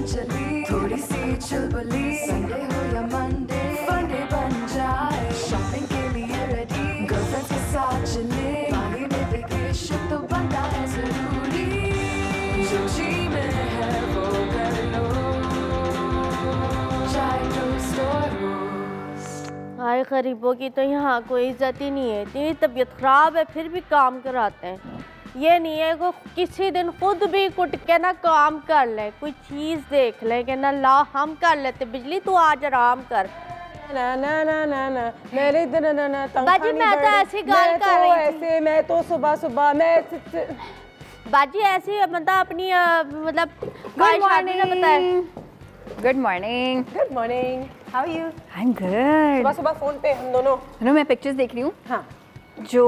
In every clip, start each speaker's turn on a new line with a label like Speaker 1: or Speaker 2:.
Speaker 1: चली, थोड़ी सी चुलबुली, संडे हो या मंडे, फंडे बन जाए, शॉपिंग के लिए रेडी, गर्लफ्रेंड्स के साथ चले, बाली में वेकेशन तो बनता है जरूरी, जो जी में है वो कर लो, चाहे टोस्ट और रोस्ट।
Speaker 2: हाय गरीबों की तो यहाँ कोई इज्जत ही नहीं है, इतनी तबीयत खराब है फिर भी काम कराते हैं। ये नहीं है को किसी दिन खुद भी कुट के ना काम कर ले, कोई चीज़ देख ले कि ना ला हम कर लेते, बिजली तू आज आराम कर।
Speaker 3: ना ना ना ना ना मेरे इधर ना ना
Speaker 2: बाजी मैं तो ऐसी गाल कर रही थी।
Speaker 3: ऐसे मैं तो सुबह सुबह मैं
Speaker 2: बाजी ऐसी मतलब अपनी मतलब
Speaker 4: good morning.
Speaker 3: Good morning, how are you?
Speaker 4: I am good.
Speaker 3: सुबह सुबह फोन पे हम दोनों।
Speaker 4: मैं पिक्चर्स देख रही हूँ।
Speaker 3: हाँ,
Speaker 4: जो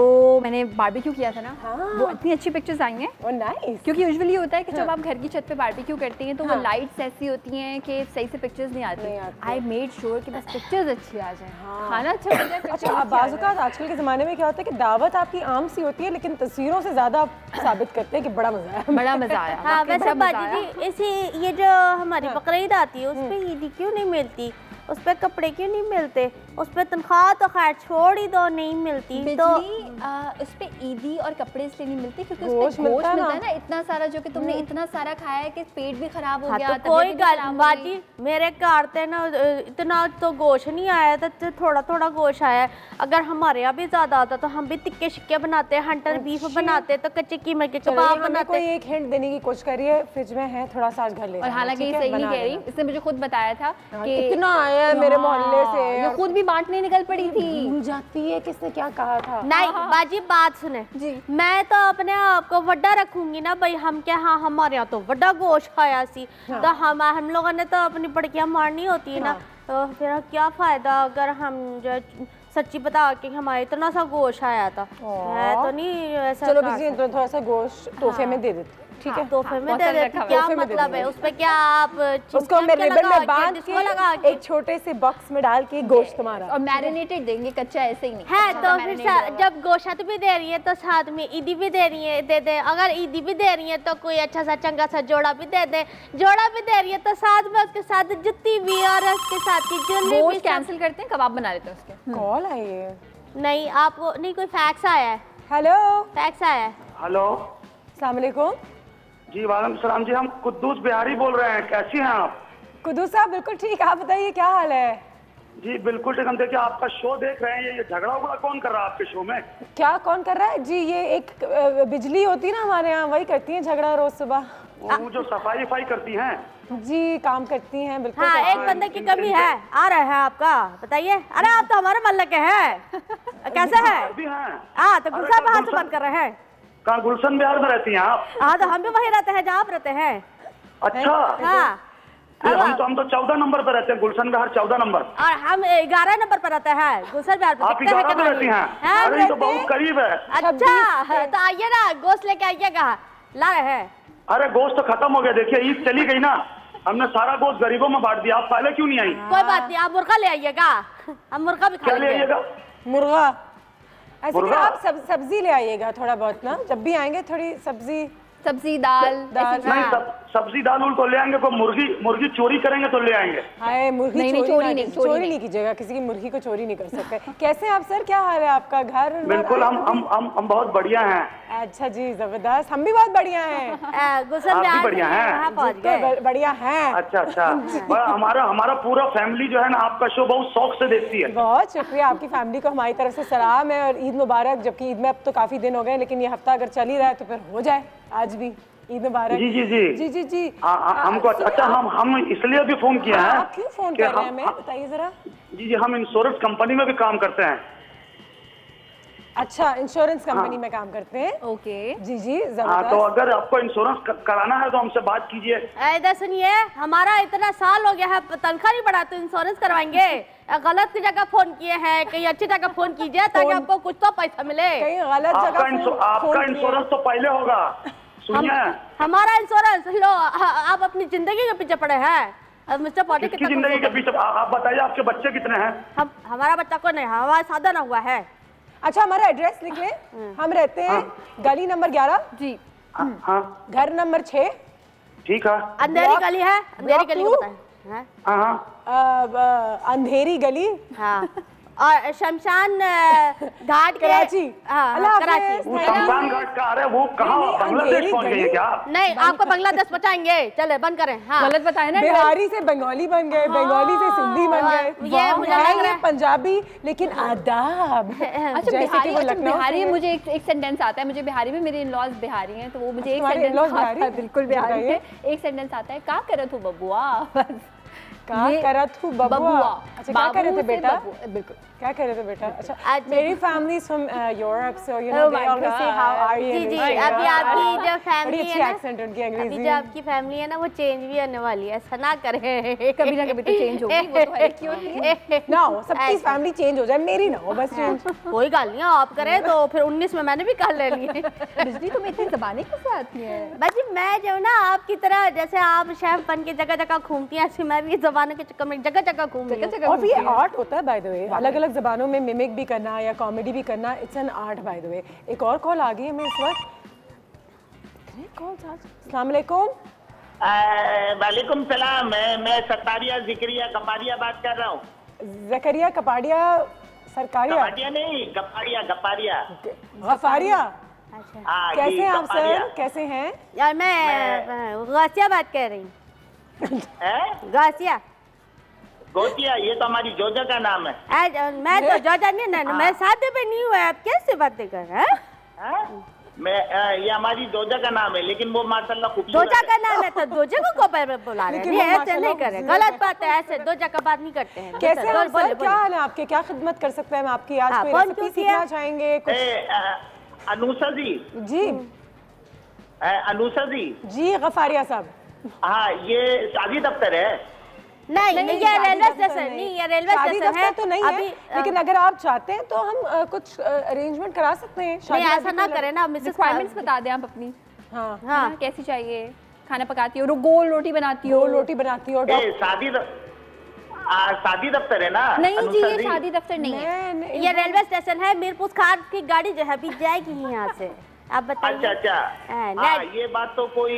Speaker 4: मैंने बारबेक्यू किया था ना, वो इतनी अच्छी पिक्चर्स आई हैं।
Speaker 3: Oh nice.
Speaker 4: क्योंकि यूजुअली होता है कि जब आप घर की छत पे बारबेक्यू करती हैं तो वो लाइट्स ऐसी होती हैं कि सही से पिक्चर्स नहीं आती। आई मेड श्योर कि बस पिक्चर्स अच्छी आ जाए, खाना अच्छा हो जाए।
Speaker 3: अच्छा, बाज़-औक़ात आजकल के ज़माने में क्या होता है कि दावत आपकी आम सी होती है लेकिन तस्वीरों से ज़्यादा आप साबित करते हैं कि बड़ा मज़ा आया,
Speaker 4: बड़ा मज़ा आया।
Speaker 2: हाँ वैसे बाजी जी इसी ये जो हमारी बकरीद आती है उस पर ईदी क्यों नहीं मिलती, उस पर कपड़े क्यों नहीं मिलते, उस पर तनख्वाह तो खैर छोड़ ही दो नहीं मिलती, तो
Speaker 4: उस पे ईदी और कपड़े इसलिए नहीं मिलते क्योंकि उस पे गोश्त मिलता है ना इतना सारा, जो कि तुमने इतना सारा खाया है कि पेट भी खराब हो गया।
Speaker 2: तो कोई गल बाजी मेरे घर ते ना इतना तो गोश्त नहीं आया था, तो थोड़ा थोड़ा गोश्त आया। अगर हमारे यहाँ भी ज्यादा आता तो हम भी तिक्के शिक्के बनाते, हंटर बीफ बनाते, तो कच्चे कीमे के कबाब बनाते।
Speaker 3: कोई एक हिंट देने की कोशिश करिए, फ्रिज में है थोड़ा सा, आज घर ले।
Speaker 4: और हालांकि ये सही नहीं कह रही, इसने मुझे खुद बताया था कि
Speaker 3: इतना आया है मेरे मोहल्ले से,
Speaker 4: ये खुद भी बांटने निकल पड़ी थी।
Speaker 3: भूल जाती है किसने क्या कहा था।
Speaker 2: नहीं बाजी बात सुने जी, मैं तो अपने आप को वड्डा रखूंगी ना भाई, हम क्या हाँ हमारे यहाँ तो वड्डा गोश्त खाया सी, तो हम लोगों ने तो अपनी बड़कियां मारनी होती है ना, तो फिर क्या फायदा अगर हम जो सच्ची बता के हमारे इतना सा गोश्त आया था। है तो नहीं ऐसा।
Speaker 3: चलो बिजी तो थोड़ा सा गोश्त तोहफे में दे देते, ठीक है?
Speaker 2: तोहफे में दे देते, क्या मतलब है उस पे, क्या आप
Speaker 3: उसको मेरे रिबन में बांध के एक छोटे से बॉक्स में डाल के गोश्त तुम्हारा,
Speaker 4: और मैरिनेटेड देंगे, कच्चा ऐसे ही नहीं
Speaker 2: है। तो फिर जब गोश्त भी दे रही है तो साथ में ईदी भी दे रही है, दे दे। अगर ईदी भी दे रही है तो कोई अच्छा सा चंगा सा जोड़ा भी दे दे, जोड़ा भी दे रही है तो साथ में उसके साथ जुत्ती भी और उसके साथ की जुल्ली भी।
Speaker 4: कैंसिल करते हैं, कबाब बना लेते हैं उसके।
Speaker 3: कॉल आई है?
Speaker 2: नहीं आपको नहीं, कोई फैक्स आया है।
Speaker 3: हेलो,
Speaker 2: फैक्स आया है।
Speaker 5: हेलो,
Speaker 3: अस्सलाम वालेकुम।
Speaker 5: जी वालेकुम सलाम जी, हम कुद्दूस बिहारी बोल रहे हैं, कैसी हैं आप?
Speaker 3: कुद्दूस साहब बिल्कुल ठीक, आप बताइए क्या हाल है?
Speaker 5: जी बिल्कुल ठीक, हम देखिए आपका शो देख रहे हैं। ये झगड़ा उगड़ा कौन कर रहा है आपके शो में?
Speaker 3: क्या कौन कर रहा है जी? ये एक बिजली होती है ना हमारे यहाँ, वही करती है झगड़ा रोज सुबह।
Speaker 5: वो जो सफाई वफाई करती हैं
Speaker 3: जी, काम करती हैं बिल्कुल।
Speaker 2: हाँ, एक बंदे की कमी है, आ रहा है आपका, बताइए। अरे आप तो हमारे मोहल्ले के हैं, कैसे है? हाँ तो गुस्सा हाथ से बंद कर रहे हैं।
Speaker 5: कहाँ गुलशन बिहार में रहती हैं आप?
Speaker 2: हाँ तो हम भी वही रहते हैं जहाँ आप रहते हैं।
Speaker 5: अच्छा
Speaker 2: हाँ,
Speaker 5: हम तो 14 नंबर पर रहते हैं, गुलशन बिहार 14 नंबर।
Speaker 2: और हम 11 नंबर पर रहते हैं, गुलशन बिहार पर।
Speaker 5: आप 11 पे रहती हैं? अरे तो बहुत करीब है।
Speaker 2: अच्छा तो आइए ना, गोश्त लेके आइएगा, ला रहे हैं।
Speaker 5: अरे गोश्त तो खत्म हो गया, देखिए ईद चली गई ना, हमने सारा गोश्त गरीबों में बांट दिया। आप पहले क्यों नहीं आई?
Speaker 2: कोई बात नहीं, आप मुर्गा ले आइएगा, हम मुर्गा भी खा लेंगे।
Speaker 5: आइएगा
Speaker 3: मुर्गा? ऐसे कि आप सब्जी ले आइएगा थोड़ा बहुत ना, जब भी आएंगे थोड़ी सब्जी दाल
Speaker 5: नहीं, सब्जी दाल उल तो ले आएंगे, मुर्गी चोरी करेंगे तो ले आएंगे।
Speaker 3: हाय, मुर्गी चोरी नहीं कीजिएगा, किसी की मुर्गी को चोरी नहीं कर सकते। कैसे आप सर, क्या हाल है आपका? घर
Speaker 5: बिल्कुल हम बहुत बढ़िया हैं।
Speaker 3: अच्छा जी, जबरदस्त, हम भी बहुत बढ़िया हैं।
Speaker 5: बढ़िया हैं?
Speaker 3: बढ़िया हैं।
Speaker 5: अच्छा हमारा पूरा फैमिली जो है ना आपका शो बहुत शौक से देखती है।
Speaker 3: बहुत शुक्रिया, आपकी फैमिली को हमारी तरफ से सलाम है और ईद मुबारक। जबकि ईद में अब तो काफी दिन हो गए, लेकिन ये हफ्ता अगर चल ही रहा है तो फिर हो जाए आज भी ईद मुबारक।
Speaker 5: जी जी जी
Speaker 3: जी जी जी।
Speaker 5: हमको अच्छा, हम इसलिए भी फोन किया है।
Speaker 3: आप क्यों फोन कर रहे हैं हमें, बताइए जरा।
Speaker 5: जी, हम इंश्योरेंस कंपनी में भी काम करते हैं।
Speaker 3: अच्छा, इंश्योरेंस कंपनी में काम करते हैं? ओके जी जी,
Speaker 5: हाँ, तो अगर आपको इंश्योरेंस कराना है तो हमसे बात कीजिए।
Speaker 2: इधर सुनिए, हमारा इतना साल हो गया है, तनख्वाह नहीं बढ़ा तो इंश्योरेंस करवाएंगे? गलत जगह फोन किए हैं, कहीं अच्छी जगह फोन कीजिए ताकि आपको कुछ तो पैसा मिले।
Speaker 3: कहीं गलत जगह
Speaker 5: आपका इंश्योरेंस तो पहले होगा। सुनिए,
Speaker 2: हमारा इंश्योरेंस लो, आप अपनी जिंदगी के पीछे पड़े हैं। मिस्टर पॉटी,
Speaker 5: किसकी जिंदगी के पीछे? आप बताइए, आपके बच्चे कितने हैं?
Speaker 2: हमारा बच्चा को नहीं, हमारा शादी ना हुआ है।
Speaker 3: अच्छा, हमारा एड्रेस लिख लें। हम रहते हैं गली नंबर 11
Speaker 4: जी,
Speaker 3: घर नंबर 6,
Speaker 5: ठीक है।
Speaker 2: अंधेरी गली है, अंधेरी गली को बताएं। हैं?
Speaker 5: हाँ
Speaker 3: अंधेरी गली,
Speaker 2: हाँ, और शमशान घाट
Speaker 3: कराची।
Speaker 2: हाँ, कराची।
Speaker 5: वो शमशान घाट का, अरे वो कहाँ, बांग्लादेश पहुंच गई है क्या?
Speaker 2: नहीं, आपको बांग्लादेश पहुंचाएंगे। चले बंद करें। हाँ,
Speaker 4: गलत बताया ना।
Speaker 3: बिहारी से बंगाली बन गए, बंगाली से सिंधी बन गए,
Speaker 2: ये मुझे लग रहा है
Speaker 3: पंजाबी, लेकिन आदाब।
Speaker 4: अच्छा बिहारी मुझे एक सेंटेंस आता है, मुझे बिहारी में, मेरे इन-लॉज बिहारी हैं, तो वो मुझे एक सेंटेंस आता है, बिल्कुल बिहारी है, एक सेंटेंस आता है, का करत हो बबुआ,
Speaker 3: क्या करत हूँ बबुआ। अच्छा, क्या कर रहे थे बेटा? बिल्कुल, क्या कर रहे थे बेटा? अच्छा, मेरी family from Europe, so you know they always say how are you.
Speaker 2: जी, अभी आपकी जो फैमिली है ना,
Speaker 3: एक्सेंट उनकी अंग्रेजी,
Speaker 2: अभी जो आपकी फैमिली है ना, वो चेंज भी होने वाली है, ऐसा ना करें।
Speaker 4: कभी ना कभी तो चेंज होगी, वो तो है कि होती है
Speaker 3: ना, सबकी फैमिली चेंज हो जाए, मेरी ना हो बस चेंज।
Speaker 2: कोई गल नहीं, आप करें तो फिर 19 में मैंने भी कर ले ली।
Speaker 4: बिजली तुम्हें इतनी ज़बानें कैसे आती हैं?
Speaker 2: बाजी मैं जो ना आपकी तरह, जैसे आप शेफ बन के जगह जगह घूमती हैं, ऐसे मैं भी ज़बानों के चक्कर में जगह जगह घूमती हूँ।
Speaker 3: और ये आर्ट होता है बाय द वे, अलग अलग ज़बानों में मिमिक भी करना या कॉमेडी भी करना, it's an art by the way. एक और कॉल आ गई है मैं इस वक्त, इतने कॉल्स आज। अस्सलाम वालेकुम।
Speaker 6: वालेकुम सलाम, मैं सत्तारिया जिक्रिया कपाड़िया बात कर रहा हूँ।
Speaker 3: ज़करिया कपाड़िया, सरकारिया,
Speaker 6: कपाड़िया नहीं, गपाड़िया
Speaker 3: गफारिया।
Speaker 2: अच्छा,
Speaker 6: हाँ,
Speaker 3: कैसे हैं आप
Speaker 6: गपाड़िया।
Speaker 3: सर, कैसे हैं?
Speaker 2: यार मैं गासिया बात कर रही हूँ। गासिया
Speaker 6: गोतिया, ये तो हमारी जोजा का नाम है।
Speaker 2: मैं तो जोजा नहीं ना, मैं शादी पे नहीं हुआ, आप कैसे बातें कर रहे हैं?
Speaker 6: ये हमारी जोजा का नाम है, लेकिन वो माशाल्लाह खूबसूरत
Speaker 2: दोजा का नाम है, तो दोजे को पर बुला रहे हैं, ऐसे नहीं करें, गलत बात है, ऐसे दोजा का बात नहीं करते हैं।
Speaker 3: कैसे हैं सर, क्या हाल है आपके, क्या खिदमत कर सकते हैं हम आपकी? आज कोई रेसिपी सीखना चाहेंगे कुछ?
Speaker 6: अनूसा जी।
Speaker 3: जी
Speaker 6: अनूसा जी,
Speaker 3: गफारिया साहब।
Speaker 6: हाँ, ये शादी दफ्तर है।
Speaker 2: नहीं, ये रेलवे स्टेशन नहीं, ये रेलवे स्टेशन है
Speaker 3: तो नहीं है, लेकिन अगर आप चाहते हैं तो हम कुछ अरेंजमेंट करा सकते हैं।
Speaker 2: नहीं, ऐसा ना करें ना, मिसेस
Speaker 4: रिक्वायरमेंट्स बता दें आप अपनी।
Speaker 2: हाँ,
Speaker 4: कैसी चाहिए? खाना पकाती हो, गोल रोटी बनाती हो?
Speaker 3: रोटी बनाती हो।
Speaker 6: शादी दफ्तर है ना?
Speaker 4: नहीं जी, ये शादी दफ्तर नहीं है,
Speaker 2: ये रेलवे स्टेशन है। मीरपुर खार की गाड़ी जो है अभी जाएगी यहाँ से, आप बताइए।
Speaker 6: अच्छा, हाँ, ये बात तो कोई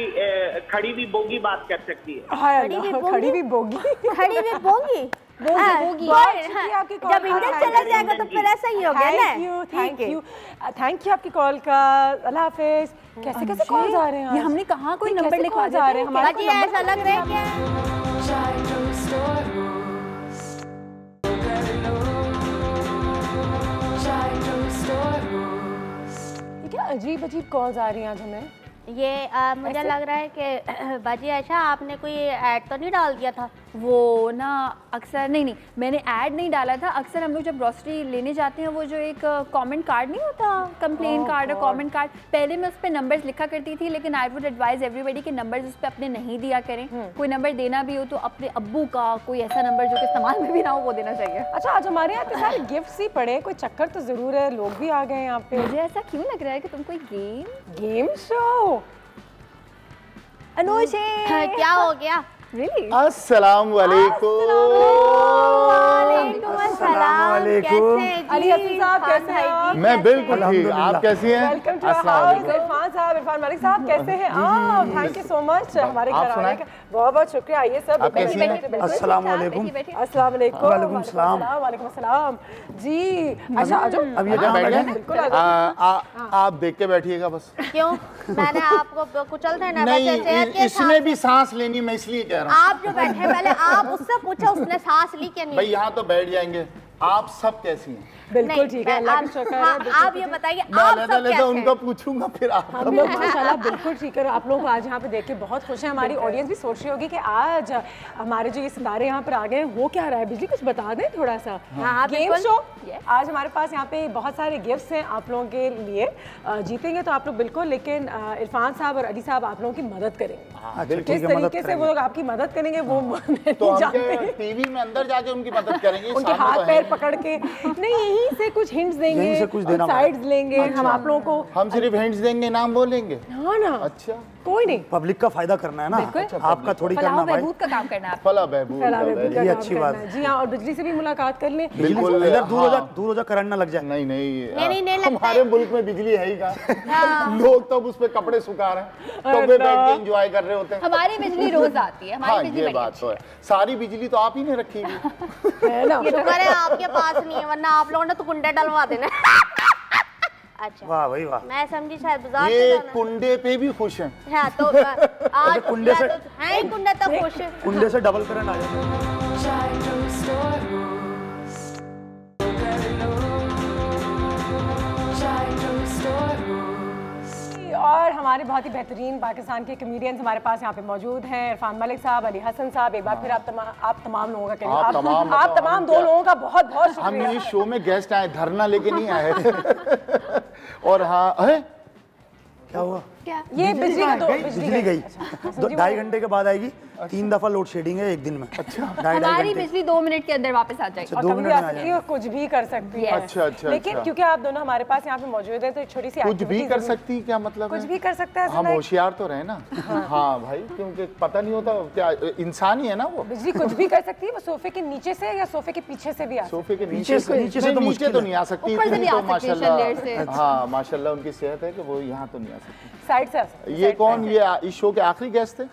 Speaker 6: खड़ी हुई बोगी बात कर सकती है।
Speaker 3: खड़ी भी बोगी,
Speaker 2: खड़ी भी बोगी, जब इंजन चला जाएगा तो फिर ऐसा ही हो गया ना।
Speaker 3: थैंक यू आपकी कॉल का, अल्लाह हाफिज। कैसे कैसे कॉल आ रहे हैं?
Speaker 4: ये हमने कहाँ कोई नंबर लिखवा
Speaker 3: जा रहे हैं हमारे?
Speaker 2: ऐसा लग रहा है क्या?
Speaker 3: क्या अजीब अजीब कॉल्स आ रही हैं आज हमें।
Speaker 2: ये मुझे लग रहा है कि बाजी आयशा आपने कोई ऐड तो नहीं डाल दिया था?
Speaker 4: वो ना अक्सर नहीं, मैंने ऐड नहीं डाला था। अक्सर हम लोग जब ग्रॉसरी लेने जाते हैं, वो जो एक कमेंट कार्ड नहीं होता, कंप्लेन कार्ड और कमेंट कार्ड, पहले मैं उस पर नंबर्स लिखा करती थी, लेकिन आई वुड एडवाइज एवरीबडी के नंबर्स उस पर अपने नहीं दिया करें। कोई नंबर देना भी हो तो अपने अब्बू का कोई ऐसा नंबर जो कि इस्तेमाल में भी ना हो, वो देना चाहिए।
Speaker 3: अच्छा, आज हमारे यहाँ सारे गिफ्ट्स ही पड़े, कोई चक्कर तो जरूर है, लोग भी आ गए यहाँ पे।
Speaker 4: मुझे ऐसा क्यों लग रहा है कि तुम कोई
Speaker 3: गेम शो।
Speaker 4: अनुषे,
Speaker 2: क्या हो गया?
Speaker 4: Really?
Speaker 7: अस्सलाम वालेकुम।
Speaker 3: अली हसन साहब कैसे हैं आप?
Speaker 7: मैं बिल्कुल ठीक, आप कैसी हैं?
Speaker 3: Welcome to our house. Irfan साहब, इरफान मलिक साहब कैसे हैं आप? थैंक यू सो मच हमारे घर आने का, बहुत बहुत शुक्रिया। आइए सब।
Speaker 7: अस्सलाम वालेकुम।
Speaker 3: अस्सलाम वालेकुम।
Speaker 7: वालेकुम सलाम।
Speaker 3: वालेकुम सलाम जी। अच्छा, आ जाओ।
Speaker 7: अब ये बैठ गए, आप देख के बैठिएगा बस।
Speaker 2: क्यों? मैंने आपको कुचल देना?
Speaker 7: नहीं, इसने भी सांस लेनी, मैं इसलिए कह रहा हूँ।
Speaker 2: आप जो बैठे, पहले आप उससे पूछो उसने सांस ली क्या नहीं?
Speaker 7: भाई यहाँ तो बैठ जाएंगे। आप सब कैसी हैं?
Speaker 3: बिल्कुल ठीक है, अल्लाह का शुक्र है।
Speaker 2: आप ये बताइए, आप सब कैसे हैं?
Speaker 7: उनका पूछूंगा फिर आप।
Speaker 3: हम लोग माशाल्लाह बिल्कुल ठीक है। आप लोग को आज यहाँ पे देख के बहुत खुश हैं। हमारी ऑडियंस भी सोच रही होगी कि आज हमारे जो ये सितारे यहाँ पर आ गए हैं वो क्या रहा है। बिजली कुछ बता दें थोड़ा सा।
Speaker 2: हाँ,
Speaker 3: गेम शो। आज हमारे पास यहाँ पे बहुत सारे गिफ्ट्स हैं आप लोगों के लिए। जीतेंगे तो आप लोग बिल्कुल, लेकिन इरफान साहब और अली साहब आप लोगों की मदद करेंगे। किस तरीके से वो लोग आपकी मदद करेंगे वो
Speaker 7: टीवी में अंदर जाके उनकी मदद करेंगे,
Speaker 3: उनके हाथ पैर पकड़ के नहीं, यहीं से कुछ हिंट्स देंगे,
Speaker 7: कुछ देना,
Speaker 3: साइड्स लेंगे। हम आप लोगों को,
Speaker 7: हम सिर्फ हिंट्स देंगे, नाम बोलेंगे।
Speaker 3: हाँ ना।
Speaker 7: अच्छा,
Speaker 3: कोई नहीं,
Speaker 8: पब्लिक का फायदा करना है ना, आपका थोड़ी करना भाई,
Speaker 4: बहबूद का काम करना है,
Speaker 7: फला बहबूद,
Speaker 8: ये अच्छी बात है।
Speaker 3: जी हाँ, और बिजली से भी मुलाकात कर लें,
Speaker 7: बिल्कुल।
Speaker 8: इधर दूर हो जा करंट ना लग जाए।
Speaker 7: नहीं, हमारे मुल्क में बिजली है ही कहाँ, लोग तो उस पे कपड़े सुखा रहे हैं, कपड़े बैठ के एंजॉय कर रहे होते हैं।
Speaker 4: हमारी बिजली रोज आती है, हमारी बिजली
Speaker 7: ये बात तो है, सारी बिजली तो आप ही ने रखी है
Speaker 2: ये तो करे आपके पास नहीं है, वरना आप लोगों ने तो कुंडे डलवा देना। अच्छा, वाह भाई वाह, मैं समझी शायद बाजार
Speaker 7: ये कुंडे पे भी खुश हैं।
Speaker 2: हाँ, तो आज
Speaker 8: कुंडे से
Speaker 2: हैं, कुंडे तक खुश है,
Speaker 8: कुंडे से डबल करंट आ जाए।
Speaker 3: और हमारे बहुत ही बेहतरीन पाकिस्तान के कॉमेडियंस हमारे पास यहाँ पे मौजूद हैं, इरफान मलिक साहब, अली हसन साहब। एक बार फिर आप तमाम लोगों का करिए, आप तमाम दो लोगों का बहुत बहुत शुक्रिया।
Speaker 7: हम इस शो में गेस्ट आए, धरना लेके नहीं आए। और हाँ,
Speaker 8: क्या हुआ?
Speaker 4: क्या?
Speaker 3: ये
Speaker 8: बिजली गई 2.5 घंटे के बाद आएगी, 3 दफा लोड शेडिंग है एक दिन में।
Speaker 7: अच्छा,
Speaker 4: हमारी बिजली 2 मिनट के अंदर वापस आ जाएगी,
Speaker 8: और 2 मिनट में आ जाएगी,
Speaker 3: कुछ भी कर सकती है।
Speaker 7: अच्छा,
Speaker 3: लेकिन क्योंकि आप दोनों हमारे पास यहाँ पे मौजूद है, तो एक छोटी सी
Speaker 7: कुछ भी कर सकती, क्या मतलब?
Speaker 3: कुछ भी कर सकता है,
Speaker 7: हम होशियार तो रहे ना। हाँ भाई, क्योंकि पता नहीं होता, क्या इंसान ही है ना वो।
Speaker 3: बिजली कुछ भी कर सकती है, वो सोफे के नीचे से या सोफे के पीछे से भी आ,
Speaker 7: सोफे के नीचे से तो नहीं आ सकती, माशाल्लाह। हाँ माशाल्लाह, उनकी सेहत है कि वो यहाँ तो नहीं आ सकती,
Speaker 3: साइड से आ सकती।
Speaker 7: ये कौन, ये इस शो के आखिरी गेस्ट थे?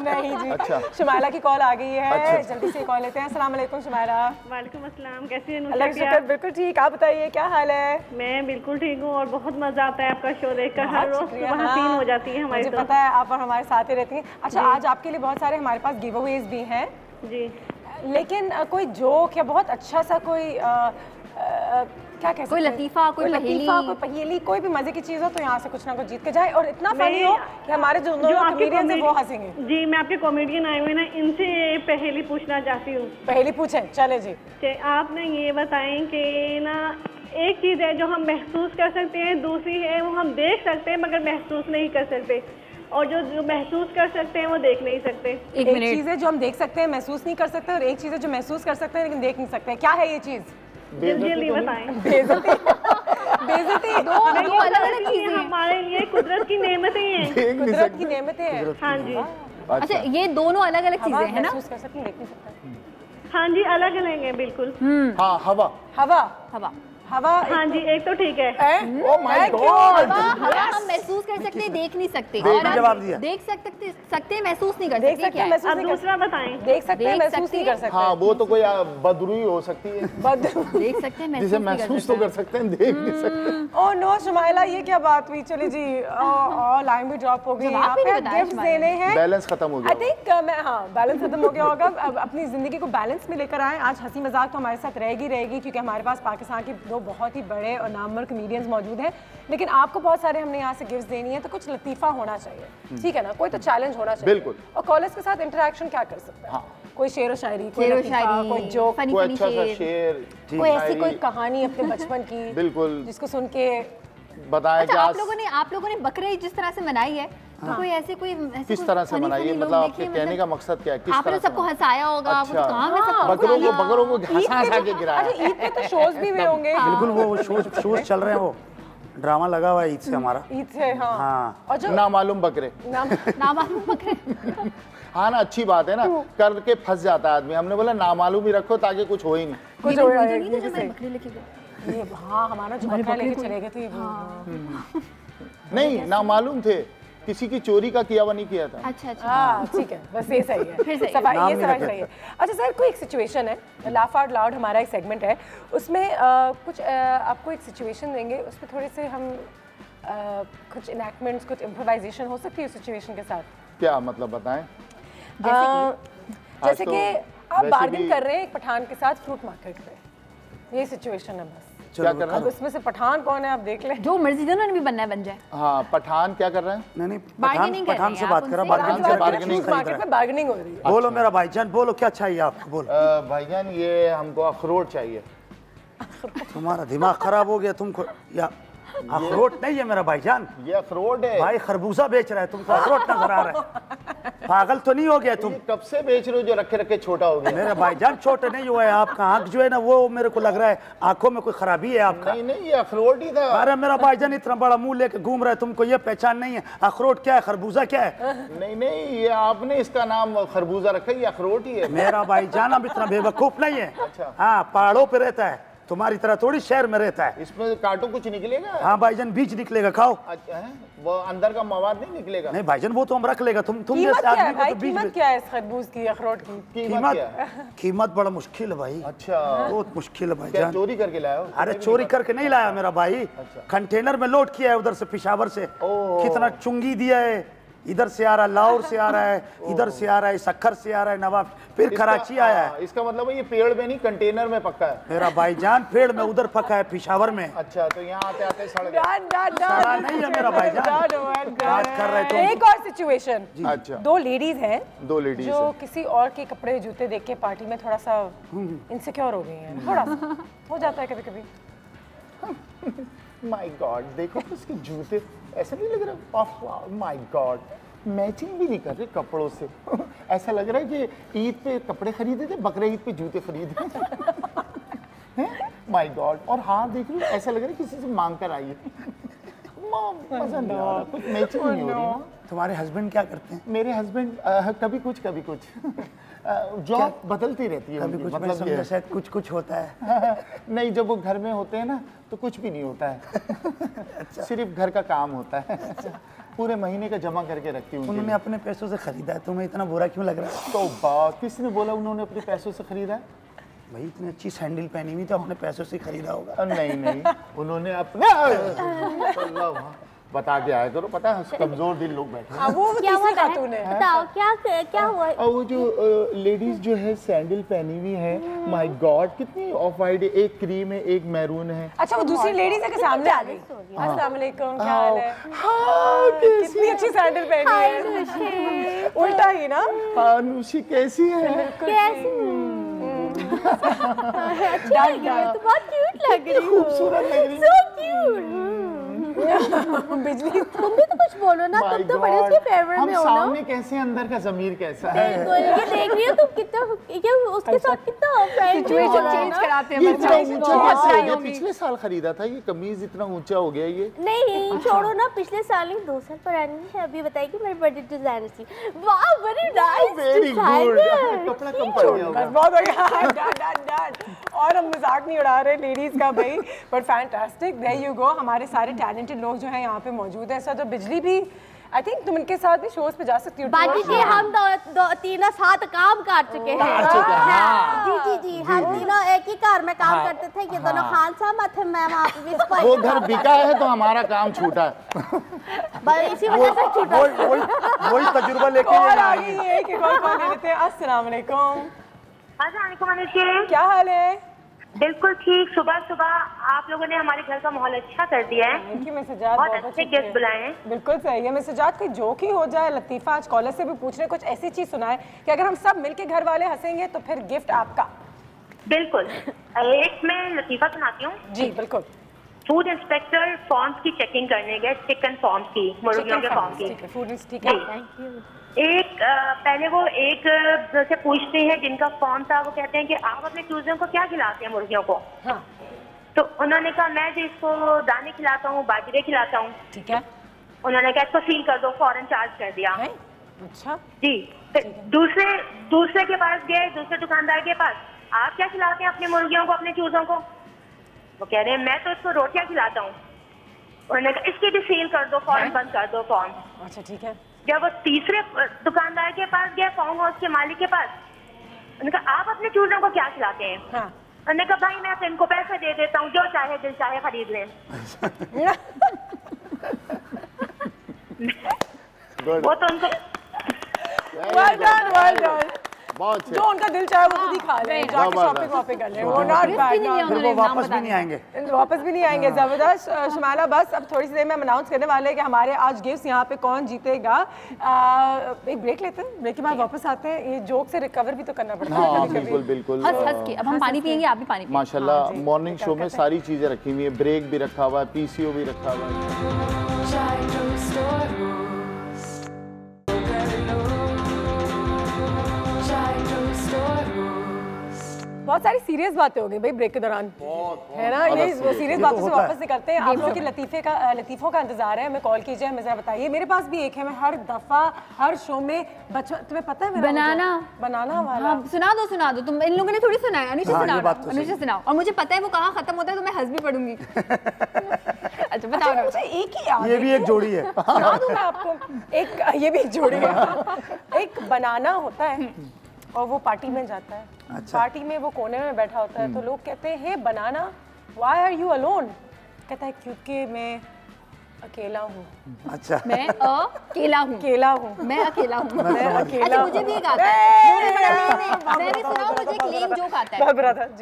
Speaker 3: नहीं जी। अच्छा, शुमाइला की कॉल आ गई है, जल्दी से कॉल लेते हैं। अस्सलाम वालेकुम शुमाइला।
Speaker 9: वालेकुम अस्सलाम, कैसी हैं?
Speaker 3: अल्लाह का शुक्र, बिल्कुल ठीक। आप बताइए क्या हाल है?
Speaker 9: मैं बिल्कुल ठीक हूँ और बहुत मजा आता है आपका शो देखकर, हर रोज सुबह 3 हो जाती है हमारी।
Speaker 3: मुझे पता है, आप और हमारे साथ ही रहती हैं। अच्छा, आज आपके लिए बहुत सारे हमारे पास गिव अवेज भी हैं
Speaker 9: जी,
Speaker 3: लेकिन कोई जोक या बहुत अच्छा सा कोई क्या कह सकते
Speaker 4: कोई लतीफा, कोई
Speaker 3: पहेली, कोई भी मजे की चीज हो तो यहाँ से कुछ ना कुछ जीत के जाए, और इतना फनी हो कि हमारे जो कॉमेडियन हैं वो हंसेंगे।
Speaker 9: जी, मैं आपके कॉमेडियन आए हुए ना, इनसे पहेली पूछना चाहती हूँ।
Speaker 3: पहेली पूछें, चले जी।
Speaker 9: आप ना ये बताएं कि ना, एक चीज़ है जो हम महसूस कर सकते हैं, दूसरी है वो हम देख सकते हैं मगर महसूस नहीं कर सकते, और जो महसूस कर सकते हैं वो देख नहीं सकते।
Speaker 3: एक चीज़ है जो हम देख सकते हैं, महसूस नहीं कर सकते, और एक चीज़ है जो महसूस कर सकते हैं लेकिन देख नहीं सकते। क्या है ये चीज़?
Speaker 9: जल्दी बताएं।
Speaker 3: बेइज्जती।
Speaker 4: दो अलग-अलग चीजें
Speaker 9: हमारे लिए कुदरत की नेमतें हैं।
Speaker 3: कुदरत की नेमतें हैं।
Speaker 9: हाँ जी।
Speaker 4: अच्छा, ये दोनों अलग-अलग चीजें हैं ना?
Speaker 3: महसूस कर सकते हैं, देख नहीं सकते।
Speaker 9: हाँ जी, अलग अलग हैं बिल्कुल।
Speaker 7: हाँ, हवा।
Speaker 3: हवा,
Speaker 9: हाँ जी, एक तो ठीक है।
Speaker 7: ओह माय गॉड,
Speaker 4: हवा हम महसूस कर सकते हैं, देख नहीं सकते,
Speaker 8: और जवाब दिया।
Speaker 4: देख सकते हैं, महसूस नहीं कर
Speaker 3: देख
Speaker 4: सकते।
Speaker 3: सकते हैं, महसूस नहीं कर
Speaker 9: दूसरा बताएं।
Speaker 3: देख सकते हैं, महसूस नहीं कर सकते।
Speaker 7: हाँ, वो तो कोई बदरूई हो सकती है,
Speaker 4: देख सकते हैं,
Speaker 7: जिसे महसूस तो कर सकते हैं, देख नहीं सकते।
Speaker 3: ओह नो शुमाइला, ये क्या बात हुई? चलिए जी, लाइन भी ड्रॉप हो गई। यहाँ पे गिफ्ट्स देने हैं,
Speaker 7: बैलेंस खत्म हो गया।
Speaker 3: आई थिंक बैलेंस खत्म हो गया होगा। अब अपनी जिंदगी को बैलेंस में लेकर आए। आज हंसी मजाक तो हमारे साथ रहेगी, क्योंकि हमारे पास पाकिस्तान के 2 बहुत ही बड़े और नामवर कॉमेडियंस मौजूद हैं, लेकिन आपको बहुत सारे हमने यहाँ से गिफ्ट्स देनी है, तो कुछ लतीफा होना चाहिए, ठीक है ना? कोई तो चैलेंज होना चाहिए,
Speaker 7: बिल्कुल।
Speaker 3: और कॉलर्स के साथ इंटरेक्शन क्या कर सकते हैं? कोई शेर व शायरी, कोई जोक,
Speaker 7: कोई अच्छा सा शेर,
Speaker 3: कोई ऐसी कोई कहानी अपने बचपन की,
Speaker 7: बिल्कुल,
Speaker 3: जिसको सुन के
Speaker 7: बताया।
Speaker 4: अच्छा, आप लोगों ने बकरीद जिस तरह से मनाई है, तो कोई ऐसे
Speaker 7: किस तरह से मनाई है? मतलब आपके कहने का मकसद क्या है? किस
Speaker 4: आपने सबको हंसाया होगा,
Speaker 7: अच्छा,
Speaker 4: बकरों
Speaker 7: को हंसा के गिराया।
Speaker 3: अच्छा, ईद पे तो शोज भी हुए होंगे।
Speaker 8: बिल्कुल, वो शोज चल रहे हैं, वो ड्रामा लगा हुआ है ईद से हमारा।
Speaker 3: ईद से, हाँ। और जो
Speaker 7: नामालूम बकरे,
Speaker 4: नामालूम बकरे।
Speaker 7: हाँ ना, अच्छी बात है ना, करके फंस जाता है आदमी। हमने बोला नामालूम ही रखो ताकि कुछ हो ही नहीं।
Speaker 3: कुछ हो
Speaker 4: बकरे लेके गए।
Speaker 3: हाँ, हमारा जो बकरा लेके चले गए थे।
Speaker 7: नहीं, नामालूम थे, किसी की चोरी का किया हुआ नहीं किया था।
Speaker 3: अच्छा, ठीक है, बस ये सही है, ये सवाल सही है। अच्छा सर, कोई एक सिचुएशन है, लाफ आउट लाउड हमारा एक सेगमेंट है, उसमें कुछ आपको एक सिचुएशन देंगे, उसमें थोड़े से हम कुछ इनैक्टमेंट्स, कुछ इम्प्रोवाइजेशन हो सकती है उस सिचुएशन के साथ।
Speaker 7: क्या मतलब बताएं?
Speaker 3: जैसे कि आप बार्गेन कर रहे हैं एक पठान के साथ फ्रूट मार्केट में, ये सिचुएशन है बस।
Speaker 7: क्या कर रहे हैं?
Speaker 3: अब इसमें से पठान कौन है आप देख लें।
Speaker 4: जो मर्जी दोनों ने भी बनना है बन जाए।
Speaker 7: हाँ, पठान क्या कर रहे हैं?
Speaker 8: नहीं, पठान से बात कर रहा,
Speaker 3: बार्गेनिंग हो रही है।
Speaker 8: बोलो मेरा भाईजान, बोलो क्या चाहिए आपको? बोलो
Speaker 7: भाईजान, ये हमको अखरोट चाहिए।
Speaker 8: तुम्हारा दिमाग खराब हो गया तुमको? या अखरोट नहीं है मेरा भाईजान,
Speaker 7: ये अखरोट है
Speaker 8: भाई। खरबूजा बेच रहा है, तुमको अखरोट नजर आ रहा है? पागल तो नहीं हो गया तुम?
Speaker 7: कब से बेच रहे हो जो रखे रखे छोटा हो गया?
Speaker 8: मेरा भाईजान छोटा नहीं हुआ है, आपका आंख जो है ना वो मेरे को लग रहा है आंखों में कोई खराबी है आपका।
Speaker 7: नहीं नहीं, ये अखरोट ही था।
Speaker 8: अरे मेरा भाईजान इतना बड़ा मुंह लेके घूम रहा है, तुमको ये पहचान नहीं है? अखरोट क्या है, खरबूजा क्या है?
Speaker 7: नहीं नहीं, ये आपने इसका नाम खरबूजा रखा, ये अखरोट ही है।
Speaker 8: मेरा भाईजान अब इतना बेवकूफ नहीं है।
Speaker 7: अच्छा।
Speaker 8: हाँ, पहाड़ों पे रहता है, तुम्हारी तरह थोड़ी शहर में रहता है।
Speaker 7: इसमें काटो कुछ निकलेगा?
Speaker 8: हाँ भाईजान, बीज निकलेगा, खाओ।
Speaker 7: अच्छा है, वो अंदर का मवाद नहीं निकलेगा?
Speaker 8: नहीं भाईजान, वो तो हम रख लेगा। तुम
Speaker 3: कीमत
Speaker 8: जैसे
Speaker 3: क्या है
Speaker 8: आदमी को
Speaker 3: भाई?
Speaker 8: तो बीज
Speaker 3: कीमत क्या है इस खरबूज की, अखरोट की?
Speaker 8: कीमत बड़ा मुश्किल है भाई।
Speaker 7: अच्छा,
Speaker 8: बहुत मुश्किल है
Speaker 7: क्या
Speaker 8: भाईजान।
Speaker 7: चोरी करके लाया हो?
Speaker 8: अरे चोरी करके नहीं लाया मेरा भाई, कंटेनर में लोड किया है उधर से, पिशावर से। कितना चुंगी दिया है, इधर से आ रहा है, लाहौर से आ रहा है, इधर से आ रहा है, सक्खर से आ रहा है, नवाब, फिर कराची आया है।
Speaker 7: इसका मतलब है ये पेड़ में नहीं, कंटेनर में पक्का है।
Speaker 8: मेरा भाईजान पेड़ में उधर पका है, पिशावर में।
Speaker 7: अच्छा, तो यहाँ आते आते सड़ गया।
Speaker 8: सड़ा नहीं है मेरा भाईजान, बात कर रहे तुम।
Speaker 3: एक और सिचुएशन।
Speaker 7: अच्छा,
Speaker 3: दो लेडीज हैं,
Speaker 7: दो लेडीज
Speaker 3: जो किसी और के कपड़े जूते देख के पार्टी में थोड़ा सा इनसिक्योर हो गई हैं, थोड़ा सा हो जाता है कभी कभी।
Speaker 7: माय गॉड, देखो उसके जूते ऐसा नहीं लग रहा? ओह माय गॉड, मैचिंग भी नहीं कर रहे कपड़ों से। ऐसा लग रहा है कि ईद पे कपड़े खरीदे थे, बकरे ईद पे जूते खरीदे। माय गॉड, और हाँ देख लो, ऐसा लग रहा है किसी से मांग कर आई है। मजा नहीं आ रहा, कुछ मैचिंग नहीं हो रही ना।
Speaker 8: तुम्हारे हस्बैंड क्या करते हैं?
Speaker 7: मेरे हस्बैंड कभी कुछ जॉब बदलती रहती है।
Speaker 8: कभी कुछ,
Speaker 7: मतलब
Speaker 8: मैं शायद कुछ कुछ होता है।
Speaker 7: नहीं, जब वो घर में होते हैं ना तो कुछ भी नहीं होता है। अच्छा। सिर्फ घर का काम होता है। पूरे महीने का जमा करके रखती हूँ।
Speaker 8: उन्होंने अपने पैसों से खरीदा है, तुम्हें इतना बुरा क्यों लग रहा है?
Speaker 7: तो किसने बोला उन्होंने अपने पैसों से खरीदा है?
Speaker 8: भाई इतनी अच्छी सैंडल पहनी हुई तो अपने पैसों से खरीदा होगा।
Speaker 7: नहीं नहीं, उन्होंने अपने बता के आया करो, पता है कमजोर दिल लोग बैठे हैं।
Speaker 3: वो
Speaker 2: क्या हुआ
Speaker 3: खातून है?
Speaker 2: बताओ क्या हुआ?
Speaker 7: और वो जो लेडीज जो है सैंडल पहनी हुई है, माय गॉड कितनी ऑफ वाइट है, एक क्रीम है, एक मैरून है।
Speaker 3: अच्छा, वो दूसरी लेडीज है कि सामने आ गई? अस्सलाम वालेकुम, क्या हाल है?
Speaker 7: हाँ,
Speaker 3: कितनी अच्छी सैंडल पहनी है। उल्टा ही ना?
Speaker 7: हाँ नुशी, कैसी है?
Speaker 2: अच्छी लग रही है, तो बहुत क्यूट लग रही है,
Speaker 7: खूबसूरत लग रही है।
Speaker 2: So cute. बिजली, तुम भी तो कुछ बोलो ना, तुम तो बड़े उसके फेवर में हो ना।
Speaker 7: सामने कैसे, अंदर का ज़मीर कैसा है?
Speaker 2: ये देख रही हो तुम कितना, ये उसके साथ कितना
Speaker 3: सिचुएशन चेंज कराते हैं।
Speaker 7: इतना ऊंचा कैसे हो गया? पिछले साल खरीदा था ये कमीज, इतना ऊंचा हो गया ये।
Speaker 2: नहीं छोड़ो ना, पिछले साल नहीं 2 साल पुरानी है। अभी बताइए कि मेरी बर्थडे डिजाइनर थी। वाह, वेरी नाइस,
Speaker 7: वेरी गुड। कपड़ा कम पड़ गया होगा।
Speaker 3: बहुत हो गया। और हम मजाक नहीं उड़ा रहे लेडीज का भाई, but fantastic, there you go. हमारे सारे टैलेंटेड लोग जो हैं यहाँ पे मौजूद हैं। सर, तो बिजली भी, आई थिंक तुम इनके साथ भी शोज पे जा सकती हो।
Speaker 2: बाजी जी, हम तीनों साथ काम कर चुके हैं। जी, हम तीनों एक ही कार में काम करते थे। ये दोनों खान साहब थे, मैं वहाँ पे भी।
Speaker 7: वो घर बिका है तो हमारा काम छूटा है।
Speaker 2: इसी वजह से छूटा।
Speaker 8: वही तजुर्बा लेके
Speaker 3: लेते हैं। अस्सलाम वालेकुम।
Speaker 10: क्या
Speaker 3: हाल है?
Speaker 10: बिल्कुल ठीक। सुबह सुबह आप लोगों ने हमारे घर का माहौल अच्छा कर दिया है।
Speaker 3: Thank you. मिसेजात,
Speaker 10: बहुत अच्छे गेस्ट बुलाए हैं।
Speaker 3: बिल्कुल सही है। मिसेजात, कोई जोक ही हो जाए। लतीफ़ा आज कॉलर से भी पूछ रहे, कुछ ऐसी चीज सुनाए कि अगर हम सब मिलके घर वाले हंसेंगे तो फिर गिफ्ट आपका।
Speaker 10: बिल्कुल, एक मैं लतीफ़ा सुनाती हूँ।
Speaker 3: जी बिल्कुल।
Speaker 10: फूड इंस्पेक्टर फॉर्म्स की चेकिंग करने गए, चिकन फॉर्म्स की, मुर्गियों के फॉर्म की।
Speaker 3: ठीक है।
Speaker 10: एक पहले वो एक से पूछते हैं जिनका फॉर्म था, वो कहते हैं कि आप अपने चूजों को क्या खिलाते हैं मुर्गियों को?
Speaker 3: हाँ।
Speaker 10: तो उन्होंने कहा मैं जो इसको दाने खिलाता हूँ, बाजरे खिलाता हूँ।
Speaker 3: ठीक है।
Speaker 10: उन्होंने कहा इसको सील कर दो, फौरन चार्ज कर दिया।
Speaker 3: अच्छा
Speaker 10: जी। दूसरे के पास गए, दूसरे दुकानदार के पास, आप क्या खिलाते हैं अपनी मुर्गियों को, अपने चूजों को? वो कह रहे हैं मैं तो इसको रोटियां खिलाता हूँ। उन्होंने कहा इसकी भी सील कर दो, फौरन बंद कर दो फॉर्म।
Speaker 3: अच्छा ठीक है।
Speaker 10: जब वो तीसरे दुकानदार के पास गए, फार्म हाउस के मालिक के पास, उन्होंने कहा आप अपने चूजों को क्या खिलाते हैं?
Speaker 3: हाँ।
Speaker 10: उन्होंने कहा भाई मैं तो इनको पैसे दे देता हूँ, जो चाहे दिल चाहे खरीद लें। वो तो उनको
Speaker 3: well done.
Speaker 7: बहुत अच्छे।
Speaker 3: जो उनका दिल चाहे वो खुद ही खा लें, जाके शॉपिंग वॉपिंग कर लें, वो नॉट बैड।
Speaker 8: वो वापस भी नहीं आएंगे,
Speaker 3: वापस भी नहीं आएंगे। जबरदस्त। शुमाना, बस अब थोड़ी सी देर में हम अनाउंस करने वाले हैं कि हमारे आज गिफ्ट्स यहाँ पे कौन जीतेगा। एक ब्रेक लेते हैं, ब्रेक के बाद वापस आते हैं। ये जोक से रिकवर भी तो करना पड़ता है।
Speaker 7: हाँ बिल्कुल बिल्कुल।
Speaker 4: हंस के अब हम पानी पियेंगे, आप भी पानी पिएंगे।
Speaker 7: माशाल्लाह मॉर्निंग शो में सारी चीजें रखी हुई है, ब्रेक भी रखा हुआ है, पीसीओ भी रखा हुआ है।
Speaker 3: बहुत सारी सीरियस बातें हो गई भाई ब्रेक के दौरान, है ना? ये सीरियस बातों से वापस निकलते हैं। आप लोगों के लतीफ़ों का इंतजार है, हमें कॉल कीजिए, हमें जरा बताइए। मेरे पास भी एक है, मैं हर दफा हर शो में तुम्हें पता है बनाना वाला।
Speaker 4: हाँ, सुना दो तुम। इन लोगों ने थोड़ी सुना है। अनुषा सुनाओ। और मुझे पता है वो कहाँ खत्म होता है, तो मैं हंस भी पढ़ूंगी। अच्छा बताओ ना।
Speaker 3: मुझे एक ही याद है,
Speaker 8: ये भी एक जोड़ी है।
Speaker 3: सुना दूं मैं आपको। ये भी एक जोड़ी है। एक बनाना होता है और वो पार्टी में जाता है। अच्छा। पार्टी में वो कोने में बैठा होता है, तो लोग कहते हैं हे बनाना व्हाई आर यू अलोन? कहता है क्योंकि मैं अकेला हूँ।
Speaker 8: अच्छा।
Speaker 4: मैं अकेला हूँ।
Speaker 3: मैं अकेला हूँ।
Speaker 4: अच्छा मुझे भी एक आता है। मैंने सुना, मुझे एक लेम जोक आता है।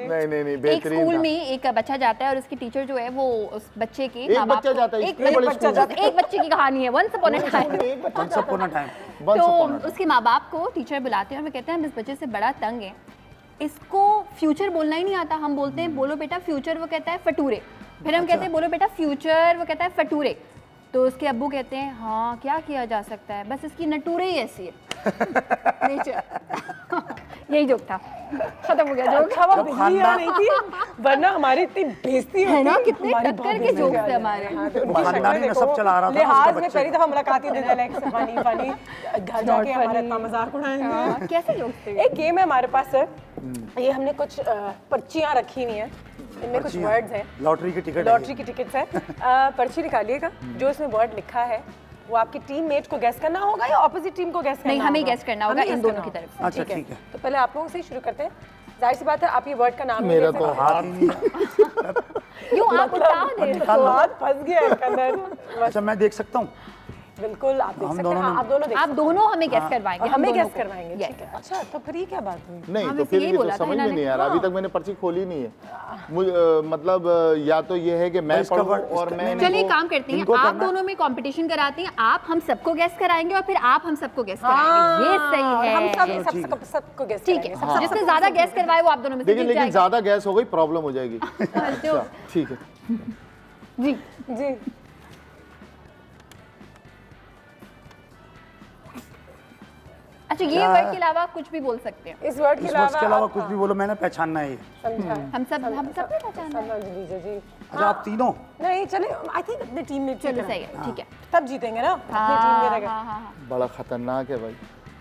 Speaker 7: नहीं
Speaker 4: एक स्कूल में एक बच्चा जाता है और उसकी टीचर जो है वो उस बच्चे के
Speaker 7: एक बच्चा जाता है,
Speaker 4: एक बच्चे की कहानी है, वंस अपॉन अ टाइम। तो उसके माँ बाप को टीचर बुलाते हैं और वो कहते हैं हम इस बच्चे से बड़ा तंग है, इसको फ्यूचर बोलना ही नहीं आता। हम बोलते हैं बोलो बेटा फ्यूचर, वो कहता है फटूरे। फिर हम कहते हैं बोलो बेटा फ्यूचर, वो कहता है फटूरे। तो उसके अब्बू कहते हैं हाँ क्या किया जा सकता है, बस इसकी नटूरे ही ऐसी है। यही जोक था, खत्म हो गया जोक।
Speaker 3: नहीं थी वरना हमारी इतनी बेइज्जती
Speaker 4: है ना, कितने टक्कर के जोक्स थे हमारे।
Speaker 8: सब चला रहा था
Speaker 3: लिहाज में पहली दफा मुलाकात ही देने लायक फनी घर जाके हमारा इतना मजाक उड़ाएंगे।
Speaker 4: कैसे जोक्स थे?
Speaker 3: एक गेम है हमारे पास सर, ये हमने कुछ पर्चियां रखी हुई हैं, इनमें कुछ वर्ड्स हैं।
Speaker 8: लॉटरी की
Speaker 3: टिकट्स है। पर्ची निकालिएगा, जो इसमें वर्ड लिखा है वो आपकी टीममेट को गैस करना होगा या ऑपोजिट टीम को गैस करना होगा?
Speaker 4: नहीं, हमें गैस करना होगा इन दोनों की तरफ।
Speaker 8: अच्छा ठीक है।
Speaker 3: तो पहले आप लोगों से ही शुरू करते हैं। जाहिर सी बात है आप ये वर्ड का नाम
Speaker 7: मेरा तो हाथ ही नहीं
Speaker 4: क्यों आप बता दे रहे हो?
Speaker 3: हाथ फंस गया है अंदर।
Speaker 8: अच्छा मैं देख सकता हूँ?
Speaker 3: बिल्कुल आप देख सकते हैं।
Speaker 4: आप दोनों हमें गैस करवाएंगे।
Speaker 3: हमें गैस करवाएंगे, ठीक है। अच्छा तो फिर ये क्या बात हुई?
Speaker 7: नहीं तो फिर ये तो समझ में नहीं आ रहा, अभी तक मैंने पर्ची खोली नहीं है। मतलब या तो ये है कि मैं पढ़ूं और मैं।
Speaker 4: चलिए काम करते हैं, आप दोनों में कंपटीशन कराते हैं, आप हम सबको गैस कराएंगे और फिर आप हम सबको गैस कराएंगे। ये सही है,
Speaker 3: हम सबको गैस
Speaker 4: ठीक है। जिसने ज्यादा गैस करवाए वो आप दोनों में से जीत जाएगा।
Speaker 7: लेकिन ज्यादा गैस हो गई प्रॉब्लम हो जाएगी। ठीक है
Speaker 3: जी।
Speaker 4: अच्छा ये वर्ड के अलावा कुछ भी बोल सकते हैं?
Speaker 3: इस वर्ड के अलावा
Speaker 8: कुछ भी बोलो, मैंने पहचानना है।
Speaker 4: हम सब पहचानना है।
Speaker 3: जी।
Speaker 8: अच्छा आप तीनों?
Speaker 3: नहीं चले, आई थिंक अपने टीम में
Speaker 4: चलो सही है, ठीक है।
Speaker 3: तब जीतेंगे ना अपनी टीम में रहेगा।
Speaker 7: बड़ा खतरनाक है भाई।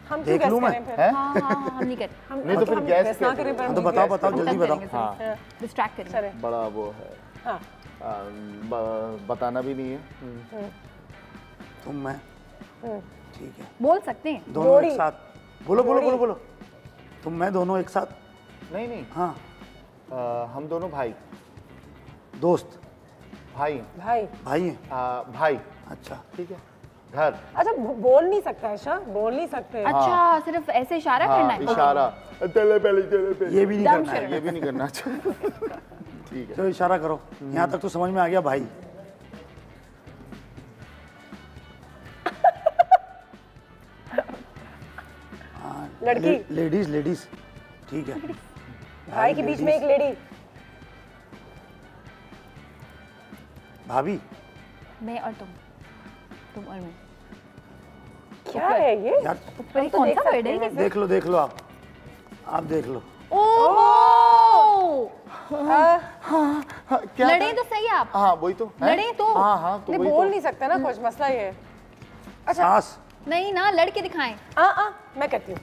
Speaker 3: हम क्यों गैस करें फिर?
Speaker 4: हम नहीं करते।
Speaker 7: नहीं तो फिर गैस
Speaker 3: ना करें पर
Speaker 8: तो बताओ जल्दी बताओ।
Speaker 4: डिस्ट्रैक्ट करेंगे।
Speaker 7: बड़ा वो है, बताना भी नहीं है।
Speaker 8: तुम मैं ठीक है
Speaker 4: बोल सकते हैं
Speaker 8: दोनों एक साथ। बोलो। तुम मैं दोनों एक साथ?
Speaker 7: नहीं।
Speaker 8: हाँ
Speaker 7: हम दोनों भाई,
Speaker 8: दोस्त,
Speaker 7: भाई
Speaker 8: हैं।
Speaker 7: भाई।
Speaker 8: अच्छा
Speaker 7: ठीक है। घर।
Speaker 3: अच्छा बोल नहीं सकता है, बोल नहीं सकते।
Speaker 4: अच्छा सिर्फ ऐसे इशारा करना है?
Speaker 7: इशारा पहले
Speaker 8: ये भी नहीं करना है,
Speaker 7: ये भी नहीं करना। ठीक है
Speaker 8: तो इशारा करो। यहाँ तक तो समझ में आ गया भाई।
Speaker 3: लड़की,
Speaker 8: लेडीज ठीक है।
Speaker 3: भाई के बीच में एक लेडी।
Speaker 4: भाभी। मैं और तुम और मैं।
Speaker 3: क्या है ये
Speaker 8: यार?
Speaker 4: कौन सा वर्ड है?
Speaker 8: देख लो आप देख लो।
Speaker 4: लड़े तो सही आप।
Speaker 7: हाँ वही तो
Speaker 4: लड़े तो
Speaker 7: हाँ तो
Speaker 3: नहीं बोल नहीं सकते ना, कुछ मसला ये।
Speaker 8: अच्छा
Speaker 4: नहीं ना, लड़के दिखाएं।
Speaker 3: मैं करती हूँ।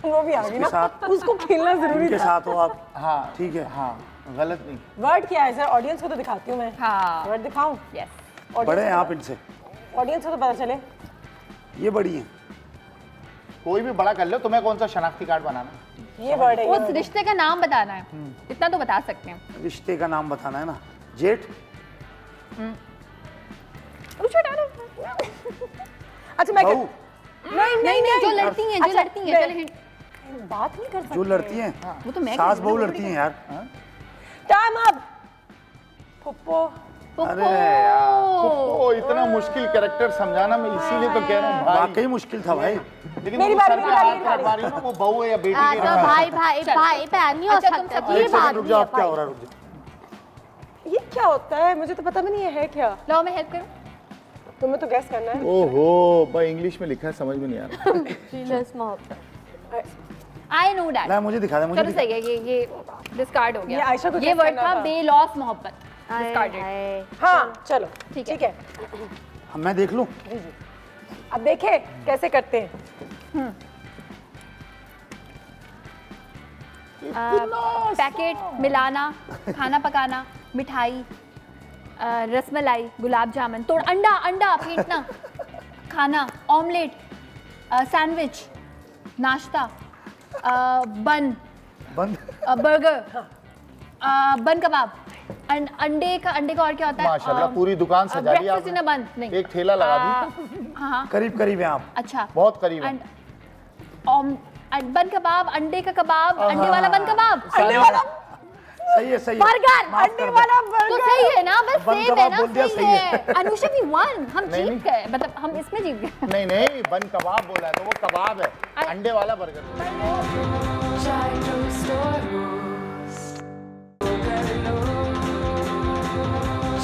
Speaker 3: वो भी आ गई ना, उसको खेलना जरूरी था।
Speaker 8: साथ हो आप?
Speaker 7: हाँ
Speaker 8: ठीक है।
Speaker 7: हाँ गलत नहीं।
Speaker 3: वर्ड क्या है सर? ऑडियंस को तो दिखाती हूँ मैं।
Speaker 4: हाँ
Speaker 3: वर्ड दिखाऊं?
Speaker 4: यस।
Speaker 8: बड़े हैं आप इनसे,
Speaker 3: ऑडियंस को तो पता चले।
Speaker 8: ये बड़ी हैं।
Speaker 7: कोई भी बड़ा कर लो, तुम्हें कौन सा शनाख्ती कार्ड बनाना?
Speaker 3: ये वर्ड है।
Speaker 4: उस रिश्ते का नाम बताना है, इतना तो बता सकते हैं।
Speaker 8: रिश्ते का नाम बताना है ना? जेठ।
Speaker 3: अच्छा मैं
Speaker 8: बहू,
Speaker 3: नहीं
Speaker 4: जो लड़ती हैं, जो लड़ती हैं, चले हिंट।
Speaker 3: बात नहीं कर सकते।
Speaker 8: जो लड़ती हैं
Speaker 4: वो तो मैं
Speaker 8: सास बहू लड़ती हैं यार।
Speaker 3: Time up. फुप्पो।
Speaker 7: अरे यार ओ इतना मुश्किल कैरेक्टर समझाना, मैं इसीलिए तो कह रहा हूँ भाई,
Speaker 8: वाकई मुश्किल था भाई।
Speaker 7: लेकिन
Speaker 3: मेरी
Speaker 7: वो
Speaker 3: बारी,
Speaker 7: सर
Speaker 3: मेरी
Speaker 7: पे
Speaker 3: बारी,
Speaker 7: हाथ
Speaker 3: मेरी
Speaker 7: रखवा रही है ना, वो बहू है या बेटी
Speaker 2: हाँ,
Speaker 7: की
Speaker 2: तो
Speaker 7: रखा है।
Speaker 2: भाई बहन नहीं हो
Speaker 4: अच्छा, तुम
Speaker 2: सकता,
Speaker 4: सब
Speaker 2: ये
Speaker 8: एक
Speaker 2: बात
Speaker 8: सेकंड रुक
Speaker 2: नहीं
Speaker 8: जाओ,
Speaker 2: है
Speaker 8: अब क्या
Speaker 2: भाई।
Speaker 8: हो रहा है, रुक जाओ।
Speaker 3: ये क्या होता है, मुझे तो पता भी नहीं है क्या।
Speaker 4: लाओ मैं हेल्प करूं।
Speaker 3: तुम्हें तो गैस करना है।
Speaker 7: ओहो भाई इंग्लिश में लिखा है, समझ में नहीं आ रहा।
Speaker 2: जीलस मोहब्बत।
Speaker 4: I know that.
Speaker 8: ला मुझे दिखा दे, मुझे
Speaker 4: चलो
Speaker 8: दिखा।
Speaker 4: सही है, ये डिस्कार्ड हो
Speaker 3: ये
Speaker 4: गया।
Speaker 3: आयशा को
Speaker 4: ये
Speaker 3: guess
Speaker 4: वर्ड
Speaker 3: करना
Speaker 4: था
Speaker 3: था।
Speaker 4: बेलॉस मोहब्बत, डिस्कार्डेड।
Speaker 3: हाँ चलो
Speaker 4: ठीक
Speaker 3: ठीक है।
Speaker 8: मैं देख लूं।
Speaker 3: जी जी। अब देखें कैसे करते हैं।
Speaker 4: पैकेट मिलाना, खाना पकाना, मिठाई, रसमलाई, गुलाब जामुन, तोड़, अंडा अंडा फेंटना, खाना, ऑमलेट, सैंडविच, नाश्ता, बन,
Speaker 8: बंद।
Speaker 4: बर्गर, बन कबाब, अंडे का और क्या होता है?
Speaker 7: माशाल्लाह पूरी दुकान सजा दी
Speaker 4: ब्रेकफास्ट इन अ बन, नहीं,
Speaker 7: एक ठेला लगा दी।
Speaker 4: हाँ
Speaker 8: करीब करीब हैं आप।
Speaker 4: अच्छा,
Speaker 7: बहुत करीब है।
Speaker 4: बन कबाब, अंडे का कबाब, अंडे वाला बन कबाब,
Speaker 3: अंडे वाला
Speaker 8: सही है, सही है।
Speaker 4: बर्गर,
Speaker 8: माफ
Speaker 3: अंडे
Speaker 8: कर दे।
Speaker 3: वाला
Speaker 4: तो
Speaker 3: बर्गर।
Speaker 4: सही है ना, बस
Speaker 8: बन
Speaker 4: सेम है
Speaker 8: कबाब
Speaker 4: ना,
Speaker 8: बोल दिया,
Speaker 4: सही
Speaker 8: सही
Speaker 4: है। अनुषा भी वन, हम
Speaker 7: नहीं,
Speaker 4: जीत गए, मतलब हम इसमें जीत गए।
Speaker 7: नहीं नहीं बन कबाब बोला है तो वो कबाब है, अंडे वाला burger.
Speaker 1: Chai toast or roast. कर लो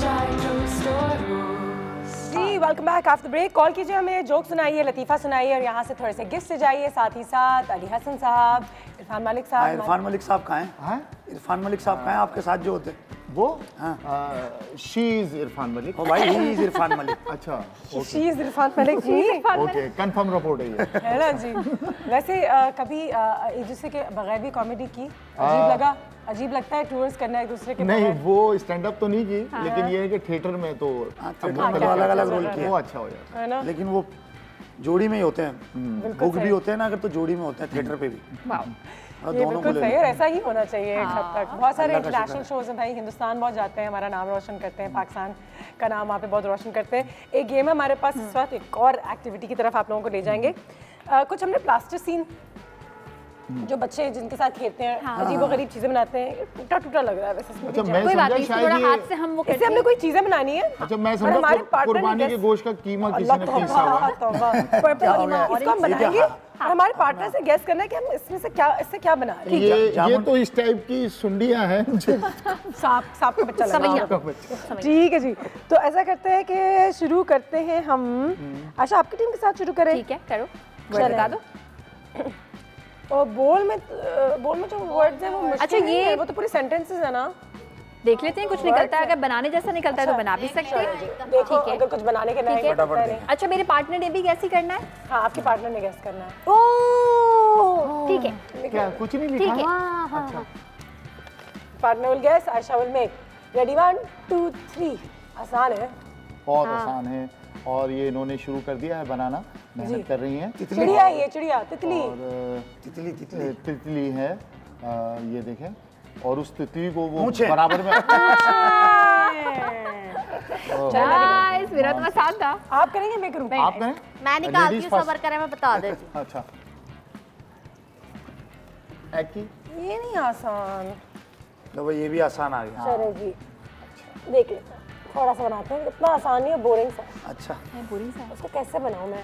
Speaker 1: chai toast or roast.
Speaker 3: जी welcome back after break. Call कीजिए, हमें जोक सुनाइए, लतीफ़ा सुनाइए और यहाँ से थोड़े से गिफ्ट ले जाइए। साथ ही साथ अली हसन साहब, इरफान मलिक
Speaker 8: हाँ,
Speaker 3: साहब।
Speaker 8: इरफान मलिक साहब कहाँ हैं?
Speaker 7: हाँ
Speaker 8: इरफान मलिक साहब कहाँ हैं आपके साथ जो होते हैं?
Speaker 7: वो
Speaker 8: हाँ।
Speaker 7: She is Irfan Malik.
Speaker 8: ओ भाई ही इज इरफान मलिक।
Speaker 7: अच्छा
Speaker 3: she is Irfan Malik ji.
Speaker 7: Okay confirm report है ये।
Speaker 3: है ना जी। वैसे कभी एक दूसरे के बगैर भी कॉमेडी की? अजीब लगा? अजीब लगता है टूर्स करना एक दूसरे के
Speaker 7: नहीं
Speaker 3: बगैर?
Speaker 7: वो स्टैंड अप तो नहीं की, लेकिन ये है कि थिएटर में तो
Speaker 8: अलग अलग रोल किया,
Speaker 7: वो अच्छा हो जाता
Speaker 3: है ना।
Speaker 8: लेकिन वो जोड़ी में ही होते हैं। बुक भी होते हैं ना अगर, तो जोड़ी में होते हैं थिएटर पे भी। और
Speaker 3: ये
Speaker 8: दोनों को
Speaker 3: बिल्कुल
Speaker 8: ले
Speaker 3: सही
Speaker 8: लो।
Speaker 3: है, ऐसा ही होना चाहिए एक हद तक। बहुत सारे
Speaker 8: अल्लाह का शुक्र
Speaker 3: इंटरनेशनल शोज हैं भाई, हिंदुस्तान बहुत जाते हैं, हमारा नाम रोशन करते हैं, पाकिस्तान का नाम वहाँ पे बहुत रोशन करते हैं। एक गेम है हमारे पास इस वक्त, एक और एक्टिविटी की तरफ आप लोगों को ले जाएंगे। कुछ हमने प्लास्टिसीन, जो बच्चे जिनके साथ खेलते हैं, अजीब व गरीब चीजें बनाते हैं, टूटा टूटा लग रहा है वैसे इसमें।
Speaker 7: अच्छा
Speaker 3: भी
Speaker 7: मैं
Speaker 4: कोई बात
Speaker 7: समझा
Speaker 4: नहीं,
Speaker 7: शायद
Speaker 4: थोड़ा
Speaker 7: ये
Speaker 4: हाथ से हम वो
Speaker 3: इससे
Speaker 4: करते
Speaker 3: हमने
Speaker 4: हैं।
Speaker 3: कोई चीजें बनानी है।
Speaker 7: अच्छा मैं
Speaker 3: और
Speaker 7: समझा
Speaker 3: हमारे partner ने
Speaker 7: कुर्बानी के
Speaker 3: guess-
Speaker 7: गोश्त का कीमा किसी
Speaker 3: अल्लाह
Speaker 7: ने
Speaker 3: तौबा,
Speaker 7: पीसा हुआ है।
Speaker 3: तौबा। इसको हम बनाएंगे और हमारे पार्टनर से गेस करना है कि हम इसमें से क्या, इससे क्या बना रहे हैं।
Speaker 7: ये तो इस टाइप की सुंडियां हैं।
Speaker 3: सांप का बच्चा लगा
Speaker 4: सवैया।
Speaker 7: का बच्चा।
Speaker 3: ठीक है जी। तो ऐसा करते हैं कि शुरू करते हैं हम। अच्छा आपकी टीम के साथ शुरू करें?
Speaker 4: ठीक है, करो, वर्ड बता दो।
Speaker 3: और बोल में जो वर्ड्स हैं वो मुश्किल
Speaker 4: अच्छा,
Speaker 3: नहीं
Speaker 4: ये-
Speaker 3: है, वो तो पूरी सेंटेंसेस है ना।
Speaker 4: देख लेते हैं, कुछ निकलता है, अगर बनाने जैसा निकलता है तो बना भी सकते हैं।
Speaker 3: देखो
Speaker 4: ठीक है।
Speaker 3: अगर कुछ बनाने के
Speaker 4: ठीक है।
Speaker 3: नहीं।
Speaker 4: अच्छा मेरे पार्टनर ने भी गैस ही करना है।
Speaker 3: हाँ आपके पार्टनर ने गेस करना है।
Speaker 4: ओह ठीक है,
Speaker 7: क्या कुछ नहीं
Speaker 4: ठीक
Speaker 7: लिखा?
Speaker 4: है।
Speaker 7: अच्छा
Speaker 3: partner will guess, Ayesha will make. Ready 1 2 3। आसान है।
Speaker 7: बहुत आसान है और ये इन्होंने शुरू कर दिया है बनाना, मेहनत कर रही हैं।
Speaker 3: चिड़िया है ये, चिड़िया, तितली।
Speaker 7: और
Speaker 8: तितली
Speaker 7: तितली है, ये देखें, और उस तितली को वो
Speaker 8: मूंछें।
Speaker 7: बराबर में
Speaker 4: नाइस, मेरा तो आसान था।
Speaker 3: आप करेंगे मैं करूँ?
Speaker 7: आप करें।
Speaker 2: मैं निकालती
Speaker 7: Ladies
Speaker 2: हूँ,
Speaker 7: first.
Speaker 2: सबर करें, मैं बता देती हूँ।
Speaker 7: अच्छा एक्की
Speaker 3: ये नहीं आसान।
Speaker 8: तो भाई ये भी आसान आ गया।
Speaker 3: चलो जी देख लेते हैं, थोड़ा सा बनाते हैं, इतना आसान नहीं है, बोरिंग सा।
Speaker 8: अच्छा
Speaker 3: उसको कैसे बनाऊँ मैं?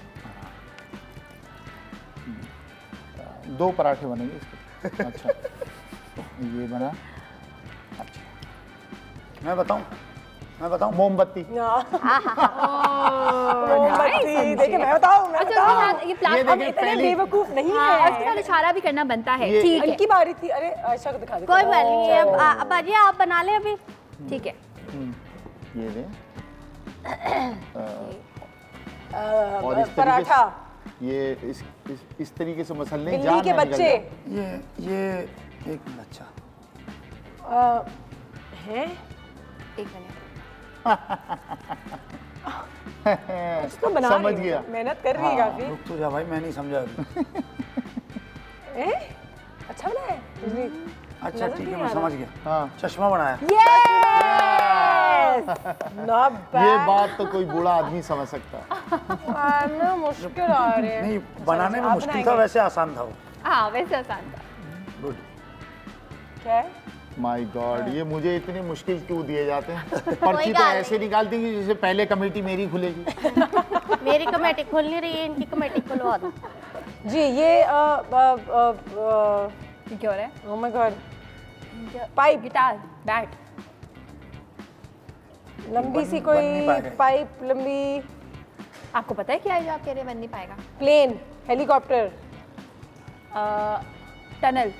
Speaker 7: 2 पराठे बनेंगे इसके। अच्छा ये बना,
Speaker 8: मैं बताऊं
Speaker 7: मोमबत्ती।
Speaker 3: मोमबत्ती। देखिए मैं बताऊँ, मैं
Speaker 4: अच्छा
Speaker 3: बताऊँ।
Speaker 4: उसके साथ ये
Speaker 7: ये
Speaker 4: प्लास्टिक,
Speaker 7: देखिए
Speaker 3: इतने
Speaker 7: पहली
Speaker 3: बेवकूफ नहीं
Speaker 4: हाँ,
Speaker 3: है।
Speaker 4: उसके साथ इशारा भी करना बनता है।
Speaker 7: ये-
Speaker 4: ठीक है,
Speaker 3: इनकी बारी थी। अरे आयशा को दिखा दे।
Speaker 2: कोई बात नहीं है, अब अजय आप बना लें अभी।
Speaker 4: ठीक है।
Speaker 7: ये दे और इस तरीके
Speaker 3: पराठा।
Speaker 7: से ये इस तरीके से मसलने
Speaker 3: बिल्ली
Speaker 7: जान
Speaker 3: के
Speaker 7: ना निकल
Speaker 3: बच्चे
Speaker 7: जाए।
Speaker 8: ये एक मिनट। अच्छा
Speaker 3: हैं?
Speaker 4: एक मिनट।
Speaker 3: कुछ तो बना
Speaker 7: समझ
Speaker 3: रही
Speaker 7: गया।
Speaker 3: है, मेहनत कर रही है काफी।
Speaker 8: रुक तो जा भाई, मैं नहीं समझा अभी।
Speaker 3: अच्छा बना है।
Speaker 8: अच्छा ठीक है, मैं समझ गया।
Speaker 7: हाँ
Speaker 8: चश्मा बनाया।
Speaker 3: Yes, not bad.
Speaker 7: ये बात तो कोई बूढ़ा आदमी समझ सकता है।
Speaker 3: ना मुश्किल आ रहे हैं।
Speaker 8: नहीं बनाने में मुश्किल था, वैसे आसान था वो।
Speaker 4: हाँ वैसे आसान था।
Speaker 8: गुड।
Speaker 3: क्या है?
Speaker 7: माय गॉड, ये मुझे इतने मुश्किल क्यों दिए जाते हैं? पर्ची तो ऐसे निकालती है जैसे पहले कमेटी मेरी खुलेगी।
Speaker 2: मेरी कमेटी खुल नहीं रही है, इनकी कमेटी खुलवा दो।
Speaker 3: जी ये
Speaker 4: क्या हो रहा है?
Speaker 3: Oh my God, pipe,
Speaker 4: guitar, bat,
Speaker 3: लंबी सी कोई पाइप, लंबी।
Speaker 4: आपको पता है क्या है जो आप कह रहे हैं बन नहीं पाएगा?
Speaker 3: प्लेन, हेलीकॉप्टर,
Speaker 4: टनल,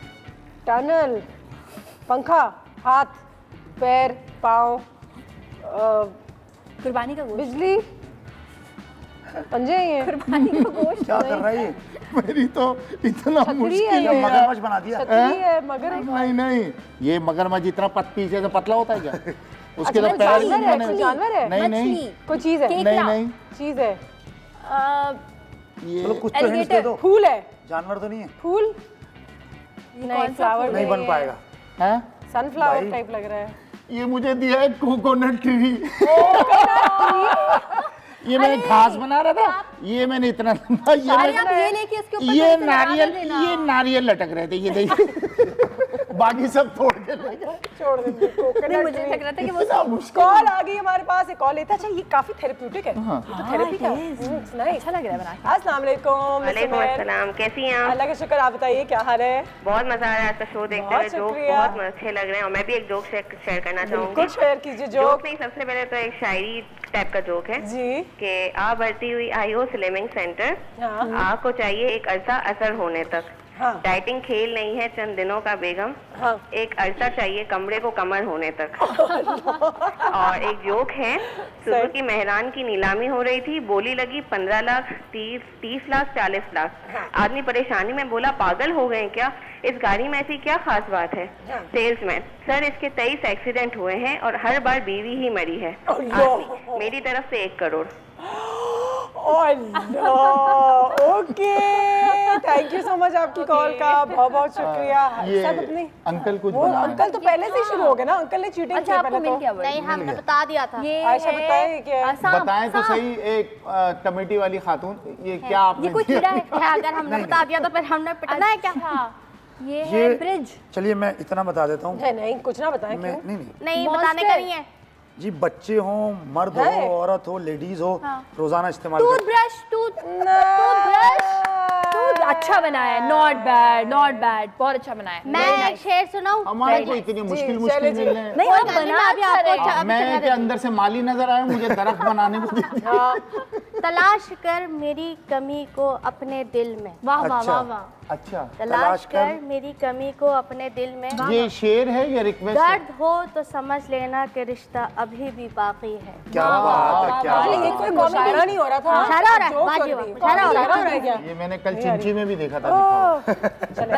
Speaker 3: टनल, पंखा, हाथ, पैर, पाँव,
Speaker 4: कुर्बानी का गोश्त,
Speaker 3: बिजली, पंजे हैं।
Speaker 4: कुर्बानी का गोश्त
Speaker 8: क्या कर रहा है ये?
Speaker 7: मेरी तो इतना मुश्किल
Speaker 8: है। मगरमच्छ बना दिया।
Speaker 3: छतरी है, मगर
Speaker 7: नहीं, ये मगरमच्छ इतना पीछे से पतला होता है क्या? उसके तो पैर
Speaker 3: जानवर है?
Speaker 7: नहीं,
Speaker 3: कोई चीज है?
Speaker 7: नहीं,
Speaker 3: चीज है।
Speaker 8: चलो कुछ तो हिंट दे दो।
Speaker 3: फूल है?
Speaker 8: जानवर तो नहीं है।
Speaker 3: फूल नहीं, फ्लावर
Speaker 8: नहीं बन पाएगा।
Speaker 7: हैं?
Speaker 3: सनफ्लावर टाइप लग रहा है।
Speaker 7: ये मुझे दिया है कोकोनट ट्री। ये मैंने घास बना रहा था, ये मैंने इतना लंबा, ये नारियल लटक रहे थे, ये देखिए। बाकी सब तोड़ के ले गए।
Speaker 3: छोड़ देंगे।
Speaker 4: नहीं, मुझे लग रहा था कि वो
Speaker 3: कॉल आ गई हमारे पास, एक कॉल लेता। अच्छा ये काफी थेरेप्यूटिक है, ये तो थेरेपी का
Speaker 4: अच्छा लग रहा है बना के।
Speaker 3: अस्सलाम वालेकुम।
Speaker 6: वालेकुम अस्सलाम, कैसी हैं आप?
Speaker 3: अल्लाह का शुक्र, आप बताइए क्या हाल है?
Speaker 6: बहुत मजा आ रहा है आपका शो देखते हुए, जोक बहुत अच्छे लग रहे हैं और मैं भी एक जोक शेयर करना चाहूंगी।
Speaker 3: कुछ शेयर कीजिए। जोक
Speaker 6: नहीं, सबसे पहले तो एक शायरी टाइप का जोक है
Speaker 3: जी
Speaker 6: कि आ बढ़ती हुई आयु स्लिमिंग सेंटर, आ को चाहिए एक अरसा असर होने तक। डाइटिंग खेल नहीं है चंद दिनों का बेगम, एक अरसा चाहिए कमरे को कमर होने तक। और एक जोक है, सुजुकी मेहरान की नीलामी हो रही थी, बोली लगी 15 लाख, 30 लाख, 40 लाख। आदमी परेशानी में बोला पागल हो गए क्या, इस गाड़ी में ऐसी क्या खास बात है? सेल्समैन, सर इसके 23 एक्सीडेंट हुए हैं और हर बार बीवी ही मरी है। मेरी तरफ से 1 crore.
Speaker 3: Okay, thank you so much आपकी कॉल का, बहुत बहुत शुक्रिया। सब अपने
Speaker 7: अंकल कुछ
Speaker 3: अंकल तो पहले से शुरू हो गए ना, अंकल ने चीटिंग किया पहले तो।
Speaker 2: नहीं, हमने बता दिया था।
Speaker 4: ये
Speaker 3: आयशा बताए क्या?
Speaker 7: बताएं तो सही, एक कमेटी वाली खातून, ये क्या आपने?
Speaker 4: ये कोई कीड़ा है?
Speaker 2: अगर हमने बता दिया तो फिर हमने पिटना है क्या?
Speaker 4: ये है ब्रिज।
Speaker 8: चलिए मैं इतना बता देता हूँ।
Speaker 3: नहीं कुछ ना बताएं।
Speaker 2: नहीं बताने का नहीं है
Speaker 8: जी। बच्चे हो, मर्द हो, औरत हो, लेडीज हो, रोजाना इस्तेमाल
Speaker 4: टूथब्रश, अच्छा बनाया है, नॉट बैड, बहुत अच्छा बनाया है।
Speaker 2: मैं एक शेर सुनाऊं?
Speaker 7: हमारे को इतनी मुश्किल मिल रहे हैं।
Speaker 4: नहीं आप बना भी आपको
Speaker 7: मैं के अंदर से माली नजर आया, मुझे दरख्त बनाने को।
Speaker 2: तलाश कर मेरी कमी को अपने दिल में।
Speaker 4: वाह वाह वाह वाह।
Speaker 7: अच्छा,
Speaker 2: तलाश कर मेरी कमी को अपने दिल में।
Speaker 7: ये शेर है या रिक्वेस्ट?
Speaker 2: दर्द हो तो समझ लेना कि रिश्ता अभी भी बाकी है।
Speaker 8: क्या बात है, क्या
Speaker 3: ये कोई मुशायरा नहीं हो रहा था।
Speaker 2: मुशायरा हो रहा है, बाजी मुशायरा हो रहा है
Speaker 3: क्या?
Speaker 7: ये मैंने कल चिंची में भी देखा था।
Speaker 3: चलो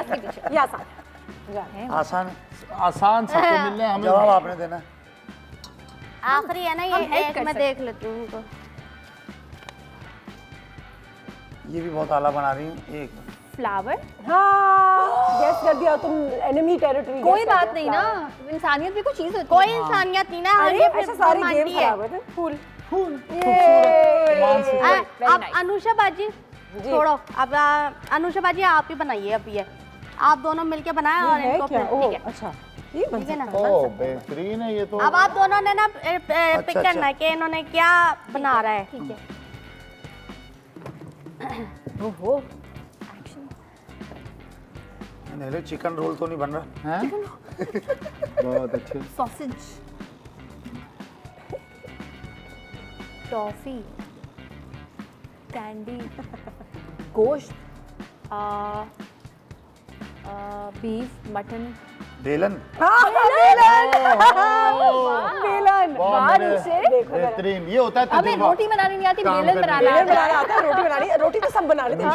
Speaker 3: ये आसान
Speaker 7: आसान सबको मिल रहा है, हमें
Speaker 8: जवाब आपने देना।
Speaker 2: आखिरी है ना ये, एक मैं देख लेती हूँ उनको।
Speaker 8: ये भी बहुत आला बना रही हूँ। एक
Speaker 4: फ्लावर।
Speaker 3: हाँ गैस कर दिया तुम, एनिमी टेरिटरी।
Speaker 4: कोई बात नहीं ना, इंसानियत भी कोई चीज होती है।
Speaker 2: कोई इंसानियत नहीं ना,
Speaker 3: अरे ऐसा सारे गेम खराब है। फूल
Speaker 2: अब अनुषा बाजी छोड़ो, अब अनुषा बाजी आप ही बनाइए। अब ये आप दोनों मिलके बनाए और इनको ठीक है।
Speaker 3: अच्छा ये बन
Speaker 2: है ना?
Speaker 7: ओह बेहतरीन है ये तो।
Speaker 2: अब आप दोनों ने ना पिक करना है कि इन्होंने क्या बना रहा है। ठीक है।
Speaker 4: ओहो
Speaker 8: नहीं, चिकन रोल तो नहीं बन रहा है?
Speaker 7: बहुत अच्छे।
Speaker 4: सॉसेज, टॉफी, कैंडी, गोश्त, बीफ, मटन,
Speaker 8: बेलन।
Speaker 7: बेहतरीन, ये होता है
Speaker 4: हमें रोटी बनानी नहीं आती, बेलन बनाना
Speaker 3: आता है। रोटी बनानी, रोटी तो सब बना लेते हैं।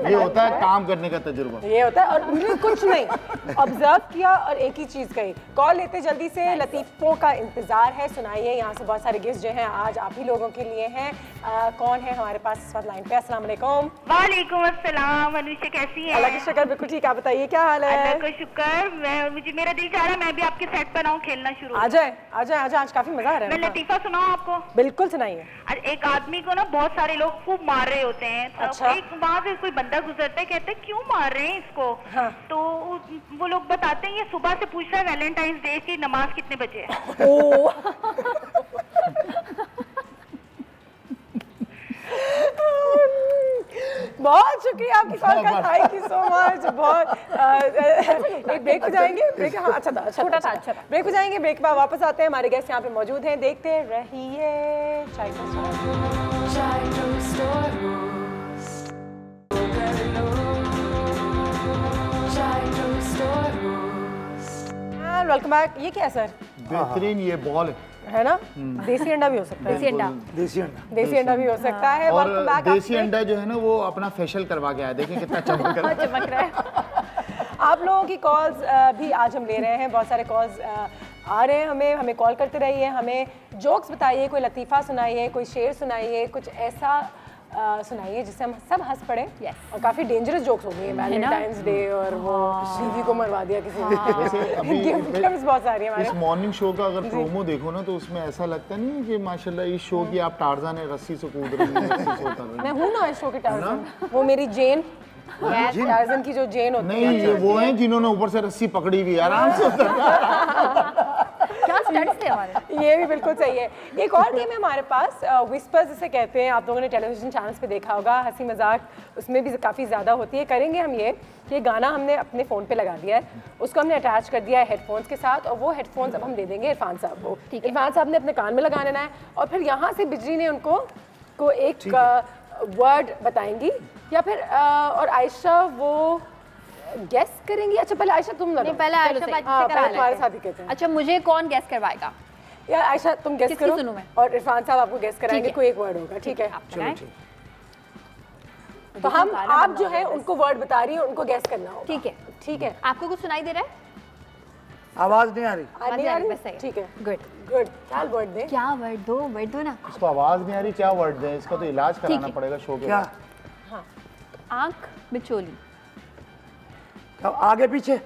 Speaker 7: ये होता है काम करने का तजुर्बा।
Speaker 3: ये होता है, और उन्होंने कुछ नहीं ऑब्जर्व किया और एक ही चीज कही। कॉल लेते जल्दी से, लतीफों का इंतजार है, सुनाइए। यहाँ से बहुत सारे गेस्ट जो हैं आज आप ही लोगों के लिए हैं। कौन है हमारे पास इस वक्त लाइन पे? अस्सलाम वालेकुम।
Speaker 6: वालेकुम अस्सलाम। अनुषा कैसी है?
Speaker 3: अल्लाह की शुक्र, बिल्कुल ठीक। आप बताइए क्या हाल है?
Speaker 6: अल्लाह का शुक्र। मैं
Speaker 11: मुझे मेरा दिल चाह रहा है मैं भी आपके सेट पर आऊँ, खेलना शुरू।
Speaker 3: आ जाए आ जाए आ जाए, आज काफी मजा आ रहा है।
Speaker 11: मैं लतीफा सुनाऊँ आपको?
Speaker 3: बिल्कुल सुनाइए।
Speaker 11: एक आदमी को ना बहुत सारे लोग खूब मार रहे होते हैं, तो
Speaker 3: अच्छा।
Speaker 11: एक वहाँ से कोई बंदा गुजरता है, कहते हैं क्यों मार रहे हैं इसको?
Speaker 3: हाँ।
Speaker 11: तो वो लोग बताते हैं ये सुबह से पूछता है वैलेंटाइंस डे की नमाज कितने बजे है।
Speaker 3: बहुत शुक्रिया आपकी कॉल का, थैंक यू सो मच। बहुत एक ब्रेक हो जाएंगे, ब्रेक, हाँ अच्छा था, छोटा था, अच्छा था। ब्रेक हो जाएंगे, ब्रेक के बाद वापस आते हैं, हमारे गेस्ट यहाँ पे मौजूद हैं, देखते रहिए चाय वेलकम बैक। ये क्या है सर?
Speaker 7: बेहतरीन, ये बॉल
Speaker 3: है ना, देसी अंडा भी हो सकता है।
Speaker 8: देसी अंडा
Speaker 3: देसी अंडा भी हो सकता है।
Speaker 7: और देसी अंडा जो है ना वो अपना फेशियल करवा के आया, देखिए कितना चमक
Speaker 3: रहा है। आप लोगों की कॉल्स भी आज हम ले रहे हैं, बहुत सारे कॉल्स आ रहे हैं, हमें कॉल करते रहिए, हमें जोक्स बताइए, कोई लतीफ़ा सुनाइए, कोई शेर सुनाइए, कुछ ऐसा सुनाइए जिससे हम सब हंस पड़े। और काफी डेंजरस जोक्स हो गए, वैलेंटाइंस डे और वो बीवी को मरवा दिया किसी ने। गिफ्ट्स बहुत सारी हैं हमारे।
Speaker 7: इस मॉर्निंग शो का अगर प्रोमो देखो ना तो उसमें ऐसा लगता नहीं कि माशाल्लाह इस शो की आप टार्ज़न है, रस्सी से कूद रही हैं।
Speaker 3: मैं हूँ ना इस शो की टार्ज़न, वो मेरी जेन, टार्ज़न की जो जेन होती है।
Speaker 7: नहीं, ये वो हैं जिन्होंने ऊपर से रस्सी पकड़ी हुई है, आराम से।
Speaker 3: क्या स्टंट्स थे हमारे। ये भी बिल्कुल सही है। एक और गेम है हमारे पास, विस्पर्स जिसे कहते हैं, आप लोगों ने टेलीविजन चैनल्स पे देखा होगा, हंसी मजाक उसमें भी काफ़ी ज़्यादा होती है। करेंगे हम ये गाना हमने अपने फ़ोन पे लगा दिया है, उसको हमने अटैच कर दिया है हेडफोन्स के साथ, और वो हेडफोन्स अब हम दे देंगे इरफान साहब को। इरफान साहब ने अपने कान में लगा लेना है, और फिर यहाँ से बिजली ने उनको एक वर्ड बताएंगी, या फिर और आयशा वो गेस करेंगी। अच्छा पहले आयशा तुम लगाओ।
Speaker 2: पहले आयशा
Speaker 3: तुम्हारे साथ ही कहते हैं।
Speaker 4: अच्छा मुझे कौन गेस करवाएगा?
Speaker 3: यार आयशा तुम गेस करो,
Speaker 4: सुनूं मैं?
Speaker 3: और इरफान साहब आपको गेस कराएंगे, कोई एक वर्ड होगा, ठीक है? तो हम आप जो है उनको वर्ड बता रही है, उनको गेस करना होगा।
Speaker 4: ठीक है,
Speaker 3: ठीक है।
Speaker 4: आपको कुछ सुनाई दे रहा है?
Speaker 8: आवाज नहीं आ रही?
Speaker 3: नहीं आ रही, ठीक है, गुड गुड। क्या वर्ड दे?
Speaker 4: क्या वर्ड दो? वर्ड दो ना।
Speaker 7: इसको आवाज नहीं आ रही, क्या वर्ड दे? इसका तो इलाज कराना पड़ेगा शो के।
Speaker 8: क्या?
Speaker 3: हाँ,
Speaker 4: आंख बिचोली।
Speaker 8: आगे पीछे?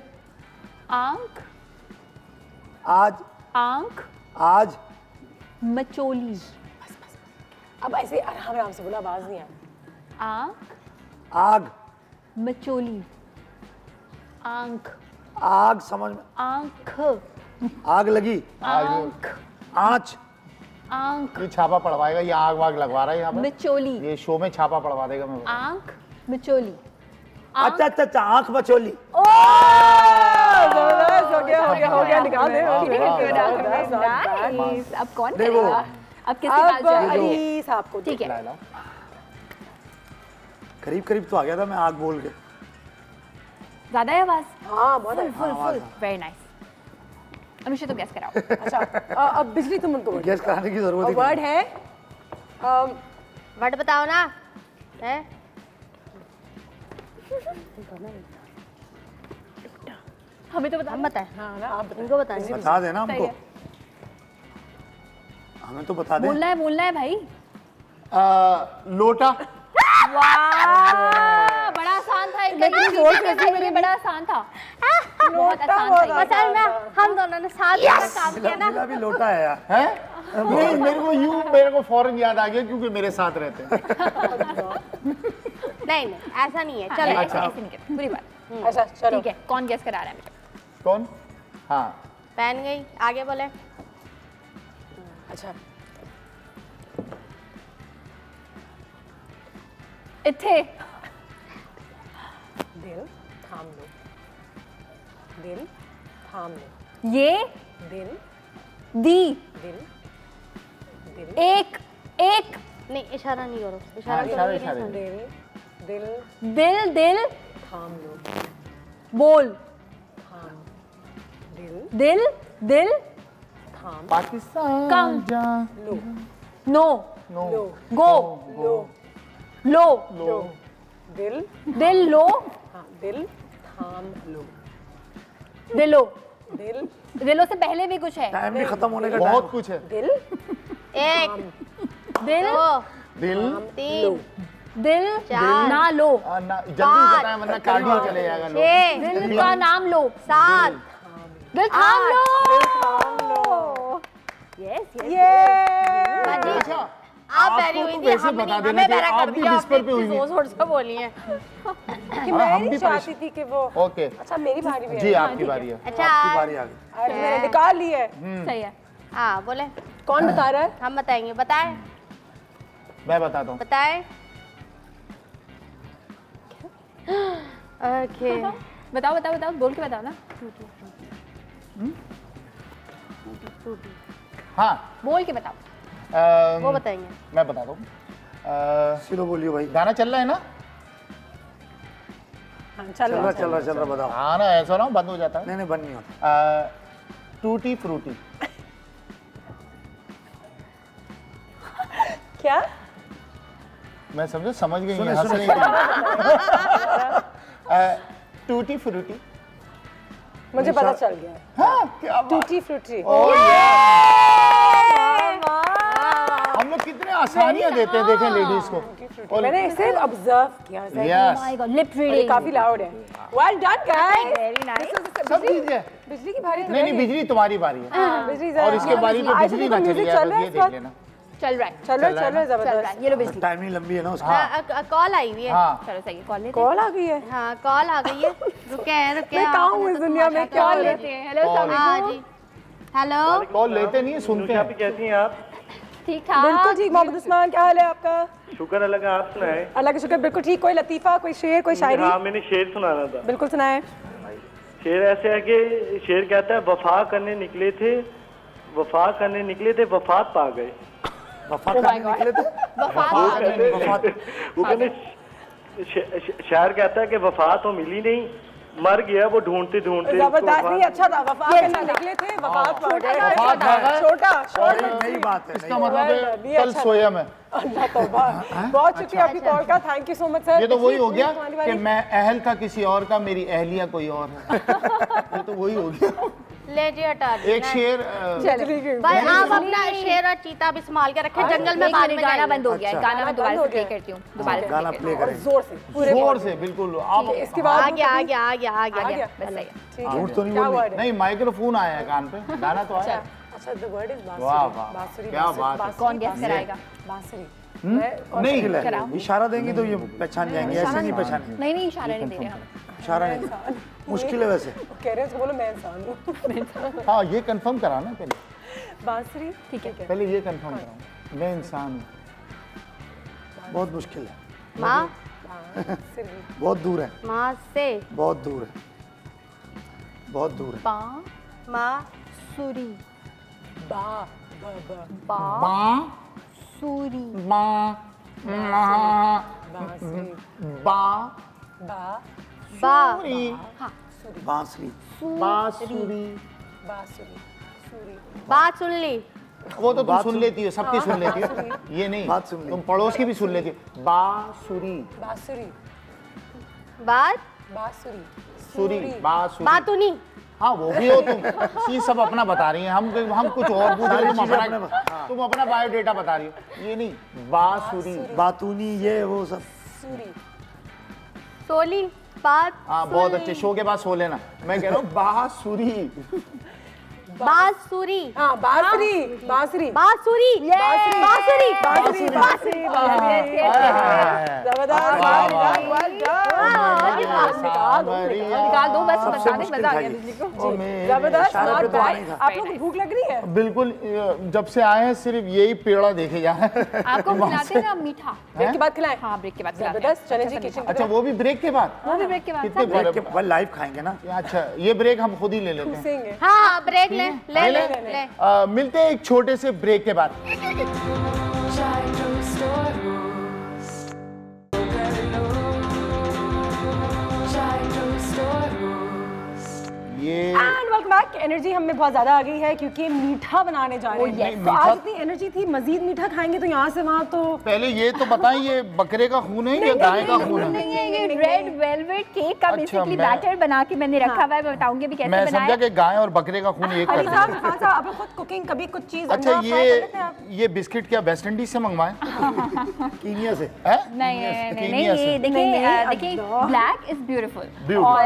Speaker 4: आंख,
Speaker 8: आज,
Speaker 4: आंख,
Speaker 8: आज,
Speaker 4: मचोली।
Speaker 3: अब ऐसे आराम से बोला, आवाज नहीं आ रही।
Speaker 4: आंख,
Speaker 8: आग,
Speaker 4: मचोली, आंख,
Speaker 8: आग समझ में,
Speaker 4: आंख,
Speaker 8: आग लगी,
Speaker 4: आंख,
Speaker 8: आंच,
Speaker 4: आंख।
Speaker 7: ये छापा पड़वाएगा, ये आग वाग लगवा रहा है यहाँ पे।
Speaker 4: मचोली।
Speaker 7: ये शो में छापा पड़वा देगा मैं।
Speaker 4: आंख, मचोली।
Speaker 8: अच्छा अच्छा अच्छा, आंख मचोली।
Speaker 3: हो गया, निकाल दे।
Speaker 4: अब कौन करेगा? अब किसके पास जाए?
Speaker 3: अली साहब को।
Speaker 4: ठीक है,
Speaker 8: करीब करीब तो आ गया था मैं आग बोल के।
Speaker 4: ज्यादा है आवाज?
Speaker 3: हाँ बहुत
Speaker 4: फुल। Very nice. अनुषा तो गैस कराओ।
Speaker 3: अच्छा अब बिजली तुम उनको
Speaker 8: गैस कराने की जरूरत नहीं।
Speaker 3: वर्ड है,
Speaker 2: वर्ड बताओ ना। है
Speaker 4: हमें तो बता।
Speaker 2: हम बताएं?
Speaker 3: हाँ ना, आप
Speaker 2: इनको बताएं।
Speaker 8: बता देना हमको, हमें तो बता दे।
Speaker 4: बोलना है भाई।
Speaker 7: लोटा।
Speaker 4: वाह, बड़ा आसान था। मेरे बड़ा आसान था, बहुत आसान था।
Speaker 2: असल में हम दोनों ने साथ में काम किया ना।
Speaker 8: मेरा भी लोटा है यार।
Speaker 7: है? नहीं, मेरे को फौरन याद आ गया क्योंकि मेरे साथ रहते हैं।
Speaker 2: नहीं ऐसा नहीं है, चलो।
Speaker 7: अच्छा,
Speaker 4: ऐसे नहीं बुरी बात।
Speaker 3: अच्छा चलो,
Speaker 4: ठीक है, कौन गेस करा रहा है मुझे?
Speaker 7: कौन? हाँ,
Speaker 2: पहन गई, आगे बोले।
Speaker 3: अच्छा
Speaker 4: इत्थे।
Speaker 3: दिल थाम लो, दिल थाम लो।
Speaker 4: ये
Speaker 3: दिल,
Speaker 4: दी,
Speaker 3: दिल, दिल,
Speaker 4: एक
Speaker 2: नहीं, इशारा नहीं करो।
Speaker 7: इशारा।
Speaker 3: दिल, दिल,
Speaker 4: दिल, दिल,
Speaker 3: थाम लो,
Speaker 4: बोल,
Speaker 3: थाम, दिल,
Speaker 4: दिल, दिल,
Speaker 3: थाम,
Speaker 7: पाकिस्तान
Speaker 4: कम,
Speaker 7: जा।
Speaker 3: लो,
Speaker 4: नो,
Speaker 3: लो,
Speaker 4: गो,
Speaker 3: लो,
Speaker 4: लो,
Speaker 3: लो, दिल,
Speaker 4: दिल, लो,
Speaker 3: हाँ, दिल थाम लो,
Speaker 4: दिलो।
Speaker 3: दिल,
Speaker 4: दिलों से पहले भी कुछ है।
Speaker 8: टाइम भी खत्म होने का
Speaker 7: बहुत कुछ है।
Speaker 3: दिल,
Speaker 2: एक,
Speaker 4: दिल,
Speaker 2: दो,
Speaker 7: दिल,
Speaker 2: तीन,
Speaker 4: दिल,
Speaker 2: चार,
Speaker 4: ना लो,
Speaker 7: जल्दी बताएं वरना कार्डियो चले जाएगा।
Speaker 2: छह,
Speaker 4: दिल का नाम लो,
Speaker 2: 7,
Speaker 4: दिल थाम लो। Yes yes.
Speaker 2: आप बैरी हुई थी, हम हमें बैरा कर दिया, जोर से बोली है
Speaker 3: कि मैं नहीं चाहती थी कि वो।
Speaker 7: ओके
Speaker 3: अच्छा मेरी बारी भी है।
Speaker 7: जी आपकी बारी है।
Speaker 2: अच्छा
Speaker 8: आपकी बारी आ गई।
Speaker 3: मैंने निकाल ली है।
Speaker 4: सही है।
Speaker 2: हाँ बोले।
Speaker 3: कौन बता रहा है?
Speaker 2: हम बताएंगे। बताएं।
Speaker 7: मैं बताता हूँ।
Speaker 2: बताएं। ओके
Speaker 4: बताओ बताओ बताओ, बोल के बताओ ना।
Speaker 7: हाँ
Speaker 4: बोल के बताओ।
Speaker 2: वो बताएंगे।
Speaker 7: मैं बताता हूँ।
Speaker 8: सिलो बोलियो भाई।
Speaker 7: गाना चल रहा है ना?
Speaker 3: चल रहा
Speaker 8: बताओ।
Speaker 7: हाँ ना, ऐसा ना बंद हो जाता है।
Speaker 8: नहीं बंद नहीं होता।
Speaker 7: Tutti frutti.
Speaker 3: क्या?
Speaker 7: मैं समझ गई। Tutti frutti.
Speaker 3: मुझे पता चल गया।
Speaker 7: हाँ क्या?
Speaker 3: Tutti frutti.
Speaker 7: हम लोग कितने आसानियां देते हैं, देखें लेडीज को।
Speaker 3: मैंने इसे ऑब्जर्व किया।
Speaker 4: लिप रीडिंग
Speaker 3: काफी लाउड है। Well done guys.
Speaker 4: Very nice.
Speaker 7: सब चीज है।
Speaker 3: बिजली की बारी तो
Speaker 7: नहीं बिजली तुम्हारी बारी है।
Speaker 3: बिजली
Speaker 7: और इसके बारी पे बिजली ना चली जाए, ये देख लेना।
Speaker 4: चल रहा है
Speaker 3: जबरदस्त।
Speaker 4: ये लो बिजली।
Speaker 8: टाइमिंग लंबी है ना उसकी।
Speaker 2: कॉल आई हुई है।
Speaker 7: हाँ
Speaker 4: चलो सही है।
Speaker 3: कॉल आ गई है।
Speaker 2: हाँ कॉल आ गई है। रुके
Speaker 3: मैं कहाँ हूँ इस दुनिया में? क्या
Speaker 4: लेते हैं? हेलो
Speaker 2: हाँ जी। हेलो।
Speaker 7: कॉल लेते नहीं है, सुनते हैं।
Speaker 5: कैसी हैं आप?
Speaker 4: ठीक ठाक।
Speaker 3: बिल्कुल ठीक। मोहम्मद उस्मान क्या हाल है आपका?
Speaker 5: शुक्र अल्लाह का, आप सुनाए?
Speaker 3: अल्लाह का शुक्र। बिल्कुल ठीक। कोई लतीफा, कोई शेर, कोई शायरी?
Speaker 5: हाँ मैंने शेर सुनाना था।
Speaker 3: बिल्कुल सुनाए।
Speaker 5: शेर ऐसे है कि शेर कहता है वफा करने निकले थे, वफात पा गए।
Speaker 8: वफा करने निकले थे।
Speaker 5: वो कहते शायर कहता है कि वफा तो मिली नहीं, मर गया वो ढूंढते ढूंढते।
Speaker 3: जबरदस्त। नहीं अच्छा था। वफा करने निकले थे, वफात पा गए। छोटा
Speaker 8: नई बात है।
Speaker 7: इसका मतलब है कल सोया मैं।
Speaker 3: अल्लाह तौबा। बहुत शुक्रिया आपकी कॉल का। Thank you so much sir.
Speaker 7: ये तो वही हो गया कि मैं अहल था किसी और का, मेरी अहलिया कोई और है। ये तो वही हो गया।
Speaker 2: ले जी हटा
Speaker 7: एक शेर।
Speaker 2: भाई आप अपना शेर और चीता भी संभाल के रखें, जंगल में बाद में
Speaker 4: गाना बंद हो गया। गाना मैं दोबारा प्ले करती हूँ।
Speaker 8: गाना प्ले करें
Speaker 3: जोर से
Speaker 7: बिल्कुल। आप
Speaker 3: इसके बाद
Speaker 2: आ गया।
Speaker 8: झूठ तो नहीं बोल रही।
Speaker 7: नहीं माइक्रोफोन आया है कान पे, गाना तो आया।
Speaker 3: अच्छा द वर्ड इज बांसुरी।
Speaker 7: वाह वाह क्या बात है।
Speaker 4: कौन गेस कराएगा?
Speaker 3: बांसुरी।
Speaker 7: नहीं
Speaker 8: इशारा देंगे तो ये पहचान जाएंगे, ऐसे नहीं पहचानेंगे।
Speaker 4: नहीं इशारा नहीं दे रहे हम।
Speaker 8: इशारा नहीं मुश्किल है वैसे।
Speaker 3: कह रहे हैं बोलो मैं इंसान हूँ।
Speaker 7: हाँ ये कंफर्म कराना पहले।
Speaker 3: बांसुरी ठीक है।
Speaker 7: पहले ये कंफर्म कराओ मैं इंसान हूँ।
Speaker 8: बहुत मुश्किल है।
Speaker 2: माँ
Speaker 8: बहुत दूर है।
Speaker 2: माँ से
Speaker 8: बहुत दूर है। बहुत दूर है।
Speaker 2: माँ सूरी। सूरी। बात सुन ली।
Speaker 7: वो तो तुम सुन लेती हो, सबकी सुन लेती हो। ये नहीं
Speaker 8: बात सुन ली।
Speaker 7: तुम पड़ोस की भी सुन लेती हो। बांसुरी।
Speaker 2: बातुनी।
Speaker 7: हाँ वो भी हो तुम। चीज सब अपना बता रही हैं, हम कुछ और पूछ रहे हैं, तुम अपना बायोडेटा बता रही हो। ये नहीं बांसुरी
Speaker 8: बातूनी ये वो सब।
Speaker 2: सोली बात।
Speaker 7: हाँ बहुत अच्छे। शो के बाद सो लेना। मैं कह रहा हूँ बांसुरी।
Speaker 2: बांसुरी।
Speaker 3: हाँ बांसुरी। बांसुरी।
Speaker 2: बांसुरी। बांसुरी। बांसुरी। बांसुरी।
Speaker 4: निकाल दो बस, बता दे मजा आ गया बिजली को।
Speaker 3: जबरदस्त। आप लोग भूख लग रही है?
Speaker 7: बिल्कुल। जब से आए हैं सिर्फ यही पेड़ा देखे जा रहे हैं।
Speaker 4: आपको खिलाते हैं ना मीठा?
Speaker 3: ब्रेक के बाद खिलाएं?
Speaker 4: हाँ ब्रेक के बाद।
Speaker 3: जबरदस्त। चलें जी किचन।
Speaker 7: अच्छा वो भी ब्रेक के बाद?
Speaker 4: वो भी ब्रेक के बाद।
Speaker 7: कितने
Speaker 8: ब्रेक के बाद लाइव खाएंगे ना।
Speaker 7: अच्छा ये ब्रेक हम खुद ही ले लेते हैं।
Speaker 2: हाँ ब्रेक ले।
Speaker 7: मिलते हैं एक छोटे से ब्रेक के बाद।
Speaker 3: एनर्जी हमें बहुत ज्यादा आ गई है क्योंकि मीठा बनाने जा रहे हैं। तो आज इतनी एनर्जी थी, मजीद मीठा खाएंगे तो यहाँ से वहाँ तो।
Speaker 7: पहले ये तो बताएं ये बकरे का खून है या गाय का खून है?
Speaker 4: ये रेड वेलवेट केक का बेसिकली बैटर बना के मैंने रखा हुआ है, मैं बताऊंगी भी कैसे बनाया।
Speaker 7: मैं समझा कि गाय और बकरे का खून एक कर दिया।
Speaker 3: आप खुद कुकिंग कभी कुछ चीज।
Speaker 7: अच्छा ये बिस्किट क्या वेस्ट इंडीज से मंगवाए? कीनिया से?
Speaker 4: नहीं ये देखिए ब्लैक इज ब्यूटीफुल। और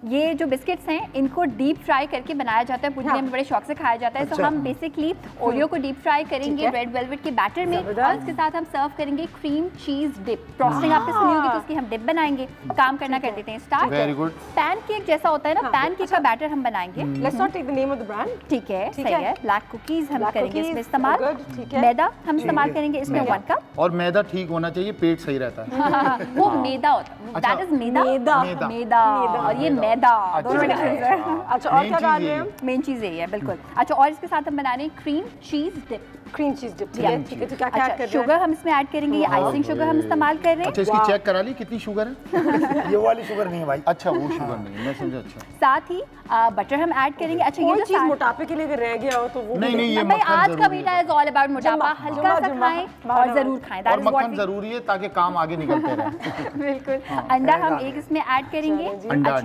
Speaker 4: ये जो बिस्किट्स हैं इनको डीप फ्राई करके बनाया जाता है, पुदीने में बड़े शौक से खाया जाता है। तो हम बेसिकली ओरियो को डीप फ्राई करेंगे रेड वेलवेट के बैटर में, और इसके साथ हम सर्व करेंगे क्रीम चीज डिप। फ्रॉस्टिंग आपने सुनी होगी, तो उसकी हम डिप बनाएंगे। काम करना कर देते हैं स्टार्ट।
Speaker 12: Very good.
Speaker 4: पैनकेक जैसा होता है ना, पैनकेक का बैटर हम बनाएंगे।
Speaker 3: Let's not take the name of the brand.
Speaker 4: ठीक है, सही है। ब्लैक कुकीज हम करेंगे इसमें इस्तेमाल। मैदा हम इस्तेमाल करेंगे इसमें 1 कप।
Speaker 12: और मैदा ठीक होना चाहिए, पेट सही रहता है।
Speaker 4: वो मैदा होता है, दैट इज मैदा और ये मैदा दोनों डिफरेंस है।
Speaker 3: अच्छा, और क्या डाल रहे हैं?
Speaker 4: मेन चीज यही है, बिल्कुल। अच्छा, और इसके साथ हम बना रहे हैं cream cheese dip.
Speaker 3: Cream cheese dip, ठीक है, ठीक है। तो क्या क्या ऐड कर रहे हैं?
Speaker 4: शुगर हम इसमें ऐड करेंगे, ये आइसिंग शुगर हम इस्तेमाल कर रहे हैं।
Speaker 12: अच्छा, इसकी चेक करा ली कितनी शुगर है?
Speaker 8: ये वाली शुगर नहीं है भाई।
Speaker 12: अच्छा, वो शुगर नहीं, मैं समझा। अच्छा,
Speaker 4: साथ ही बटर हम ऐड करेंगे। अच्छा, ये जो
Speaker 3: चीज मोटापे के लिए अगर रह गया हो तो वो
Speaker 12: नहीं, ये
Speaker 4: भाई आज का मीठा इज ऑल अबाउट मोटापा। हल्का सा खाएं और जरूर खाएं,
Speaker 12: और मक्खन जरूरी है ताकि काम आगे निकलते रहे।
Speaker 4: बिल्कुल। अंडा हम एक इसमें ऐड करेंगे।
Speaker 12: अंडा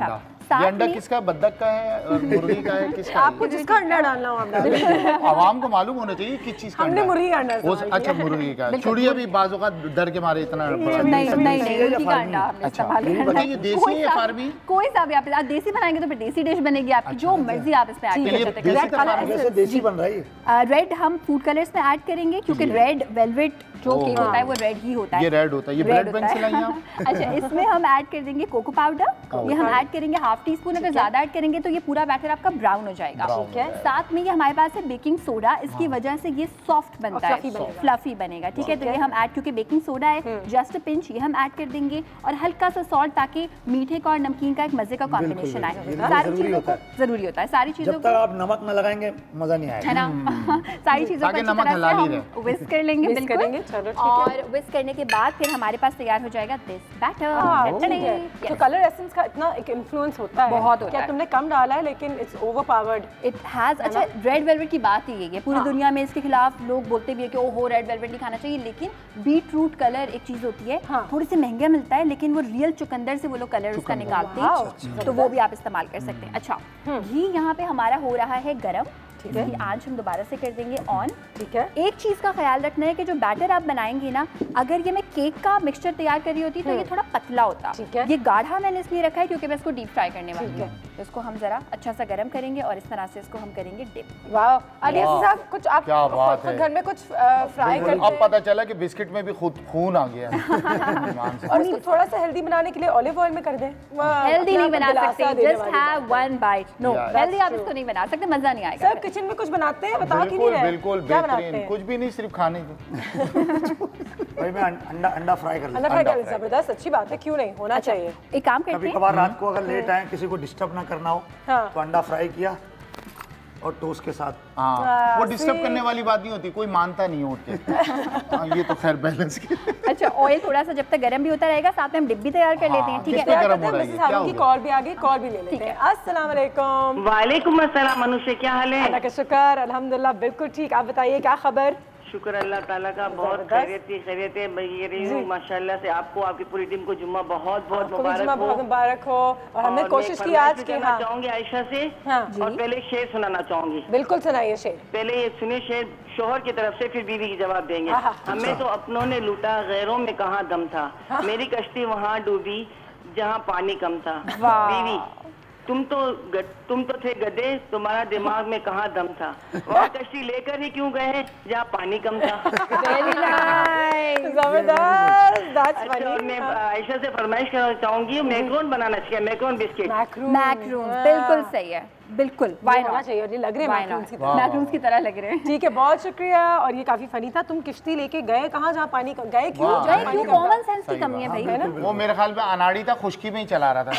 Speaker 12: ये अंडा किसका, बद्दक का है और मुर्गी का है, किसका?
Speaker 3: आपको जिसका अंडा डालना हो आप डालिए।
Speaker 12: आवाम को मालूम होना चाहिए किस चीज का।
Speaker 3: हमने मुर्गी का अंडा।
Speaker 12: अच्छा, मुर्गी का। चूड़िया भी बाजू का डर के मारे इतना बड़ा
Speaker 4: नहीं, मुर्गी का अंडा हमने इस्तेमाल किया।
Speaker 12: बताइए, देसी है फार्मी?
Speaker 4: कोई सा भी आप देसी बनाएंगे तो फिर देसी डिश बनेगी आपकी, जो मर्जी आप इसमें ऐड कर सकते हैं।
Speaker 8: देसी बन रही है।
Speaker 4: रेड हम फूड कलर्स में ऐड करेंगे, क्योंकि रेड वेलवेट जो केक होता है वो रेड ही होता है।
Speaker 12: ये रेड होता है, ये ब्रेड बन से लाई आप।
Speaker 4: अच्छा, इसमें हम ऐड कर देंगे कोको पाउडर। ये हम ऐड करेंगे हाफ टी स्पून। अगर ज्यादा ऐड करेंगे तो ये पूरा बैटर आपका ब्राउन हो जाएगा। ठीक है। साथ में ये हमारे पास है बेकिंग सोडा, इसकी वजह से ये सॉफ्ट बनता है, फ्लफी बनेगा। ठीक है, तो ये हम ऐड, क्योंकि बेकिंग सोडा है, जस्ट अ पिंच ये हम ऐड कर देंगे, और हल्का सा सॉल्ट, ताकि मीठे का और नमकीन का एक मजे का कॉम्बिनेशन आए। सारी चीजों को जरूरी होता है, सारी चीजों
Speaker 8: जब तक आप नमक न लगाएंगे मजा नहीं आएगा,
Speaker 4: है ना। सारी चीजों को
Speaker 12: नमक हला ली रहे,
Speaker 4: विस्क कर लेंगे। बिल्कुल। और विस्क करने के बाद फिर हमारे पास तैयार हो जाएगा दिस बैटर।
Speaker 3: तो कलर एसेंस का इतना एक इन्फ्लुएंस होता है,
Speaker 4: बहुत होता
Speaker 3: है। तुमने कम डाला है लेकिन इट्स ओवरपावर्ड,
Speaker 4: इट हैज। अच्छा, रेड वेलवेट की बात ही यही है, पूरी दुनिया में इसके खिलाफ लोग बोलते भी है कि ओहो रेड वेलवेट नहीं खाना चाहिए, लेकिन बीट रूट कलर एक चीज होती है, थोड़ी सी महंगा मिलता है, लेकिन वो रियल चुकंदर से वो लोग कलर उसका निकालते हैं, तो वो भी आप इस्तेमाल कर सकते हैं। अच्छा, घी यहाँ पे हमारा हो रहा है गरम। ठीक है, आंच हम दोबारा से कर देंगे ऑन। ठीक है। एक चीज का ख्याल रखना है कि जो बैटर आप बनाएंगे ना, अगर ये मैं केक का मिक्सचर तैयार कर रही होती तो ये थोड़ा पतला होता। ठीक है। ये गाढ़ा मैंने इसलिए रखा है क्योंकि मैं इसको डीप फ्राई करने वाली हूँ। तो इसको हम जरा अच्छा सा गर्म करेंगे और इस तरह से इसको हम करेंगे डिप।
Speaker 3: वाह, अली साहब कुछ आप
Speaker 12: क्या बात है,
Speaker 3: घर में कुछ फ्राई करते हैं?
Speaker 12: अब पता चला कि बिस्किट में भी खुद खून आ गया है।
Speaker 3: और इसको थोड़ा सा हेल्दी बनाने के लिए ऑलिव ऑयल में कर दें।
Speaker 4: हेल्दी नहीं बना सकते, just have one bite. No, healthy आप इसको नहीं बना सकते, मजा नहीं आएगा।
Speaker 3: सर किचन में कुछ बनाते हैं, बता क्यों नहीं रहे?
Speaker 12: बिल्कुल बेहतरीन, कुछ भी नहीं, सिर्फ खाने को।
Speaker 8: भाई मैं अंडा फ्राई कर लेता हूं।
Speaker 3: अंडा फ्राई कर लेता, जबरदस्त, अच्छी बात है, क्यों नहीं होना चाहिए।
Speaker 4: एक काम करते हैं,
Speaker 8: कभी कभार रात को अगर लेट आए, किसी को डिस्टर्ब ना करना हो, तो अंडा फ्राई किया और टोस्ट के साथ।
Speaker 12: हाँ, वो डिस्टर्ब करने वाली बात नहीं होती, कोई मानता नहीं उठ के। ये तो खैर बैलेंस की।
Speaker 4: अच्छा, ऑयल थोड़ा सा जब तक गर्म भी होता रहेगा, साथ में हम डिप भी तैयार कर लेते हैं। ठीक है,
Speaker 12: गर्म हो रहा है, क्या
Speaker 3: की कॉल भी आ गई, कॉल भी ले लेते हैं। अस्सलाम वालेकुम।
Speaker 6: वालेकुम अस्सलाम मनुष्य, क्या हाल है?
Speaker 3: अल्लाह का शुक्र, अल्हम्दुलिल्लाह बिल्कुल ठीक। आप बताइए क्या खबर?
Speaker 6: शुक्र अल्लाह ताला का, बहुत खैरियत है माशाल्लाह से। आपको, आपकी पूरी टीम को जुम्मा बहुत बहुत
Speaker 3: मुबारक हो। और हमने कोशिश की आज की। हाँ,
Speaker 6: चाहूंगी आयशा से, और पहले शेर सुनाना चाहूंगी।
Speaker 3: बिल्कुल सुनाइए शेर।
Speaker 6: पहले ये सुने शेर शोहर की तरफ से, फिर बीवी की जवाब देंगे। हमें तो अपनों ने लूटा, गैरों में कहाँ दम था, मेरी कश्ती वहाँ डूबी जहाँ पानी कम था। बीवी, तुम तो थे गधे, तुम्हारा दिमाग में कहाँ दम था, वहाँ कश्ती लेकर ही क्यों गए जहाँ पानी कम था।
Speaker 3: जबरदस्त।
Speaker 6: और मैं आयशा से फरमाइश करना चाहूंगी, मैक्रोन बनाना चाहिए, मैक्रोन बिस्किट।
Speaker 4: मैक्रोन बिल्कुल सही है, बिल्कुल
Speaker 3: होना चाहिए। और ये लग रहे हैं
Speaker 4: मैक्रोन्स की तरह लग रहे हैं।
Speaker 3: ठीक है, बहुत शुक्रिया। और ये काफी फनी था। तुम किश्ती लेके गए कहाँ जहाँ पानी गए क्यों?
Speaker 4: कॉमन सेंस की कमी है भाई।
Speaker 12: वो मेरे ख्याल में अनाड़ी था, खुश्की में ही चला रहा था।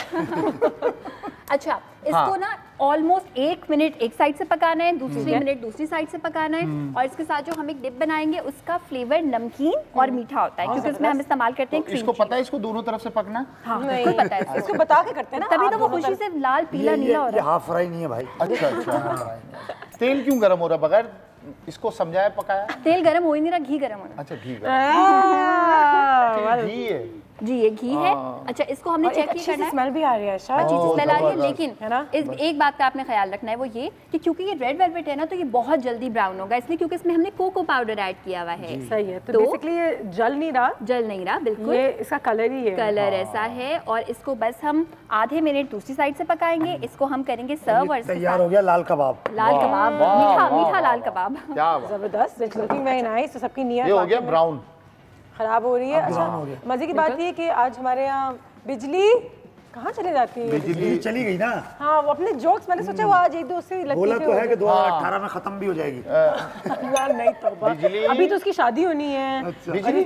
Speaker 4: अच्छा, इसको ना ऑलमोस्ट 1 मिनट एक साइड से पकाना है, दूसरी मिनट दूसरी साइड से पकाना है। और इसके साथ जो हम एक डिप बनाएंगे, उसका फ्लेवर नमकीन और मीठा होता है, क्योंकि उसमें हम इस्तेमाल करते हैं क्रीम।
Speaker 12: इसको पता है, इसको दोनों तरफ से पकना?
Speaker 4: हाँ, नहीं पता है,
Speaker 3: इसको बता के करते हैं ना,
Speaker 4: तभी तो वो खुशी से लाल पीला नीला हो रहा है।
Speaker 8: हाफ फ्राई नहीं है भाई।
Speaker 12: अच्छा, तेल क्यों गर्म हो रहा बगैर इसको समझाया पकाया?
Speaker 4: तेल गर्म हो ही नहीं रहा, घी गर्म हो रहा।
Speaker 12: अच्छा, घी है।
Speaker 4: जी ये घी है। अच्छा इसको हमने चेक नहीं करना है,
Speaker 3: स्मेल भी आ रही है,
Speaker 4: अच्छी स्मेल आ रही है, लेकिन है ना एक बात का आपने ख्याल रखना है वो ये कि क्योंकि ये रेड वेलवेट है ना तो ये बहुत जल्दी ब्राउन होगा, इसलिए क्योंकि इसमें हमने कोको पाउडर ऐड किया हुआ है।
Speaker 3: सही है, तो बेसिकली ये जल नहीं रहा बिल्कुल, ये इसका कलर ही है,
Speaker 4: कलर ऐसा है। और इसको बस हम आधे मिनट दूसरी साइड से पकाएंगे, इसको हम करेंगे सर्व। और
Speaker 8: तैयार हो गया लाल कबाब,
Speaker 4: मीठा लाल कबाब,
Speaker 3: जबरदस्त, इट्स लुकिंग वेरी नाइस। तो सबकी नियत
Speaker 12: ये हो गया ब्राउन,
Speaker 3: खराब हो रही है। अच्छा मजे की बात ये कि आज हमारे यहाँ बिजली कहाँ चली जाती है?
Speaker 8: बिजली चली गई ना।
Speaker 3: हाँ वो अपने जोक्स मैंने सोचा वो आज एक दो से लगती
Speaker 8: बोला तो है कि 2018 में खत्म भी हो जाएगी।
Speaker 3: नहीं तो अभी तो उसकी शादी होनी है। बिजली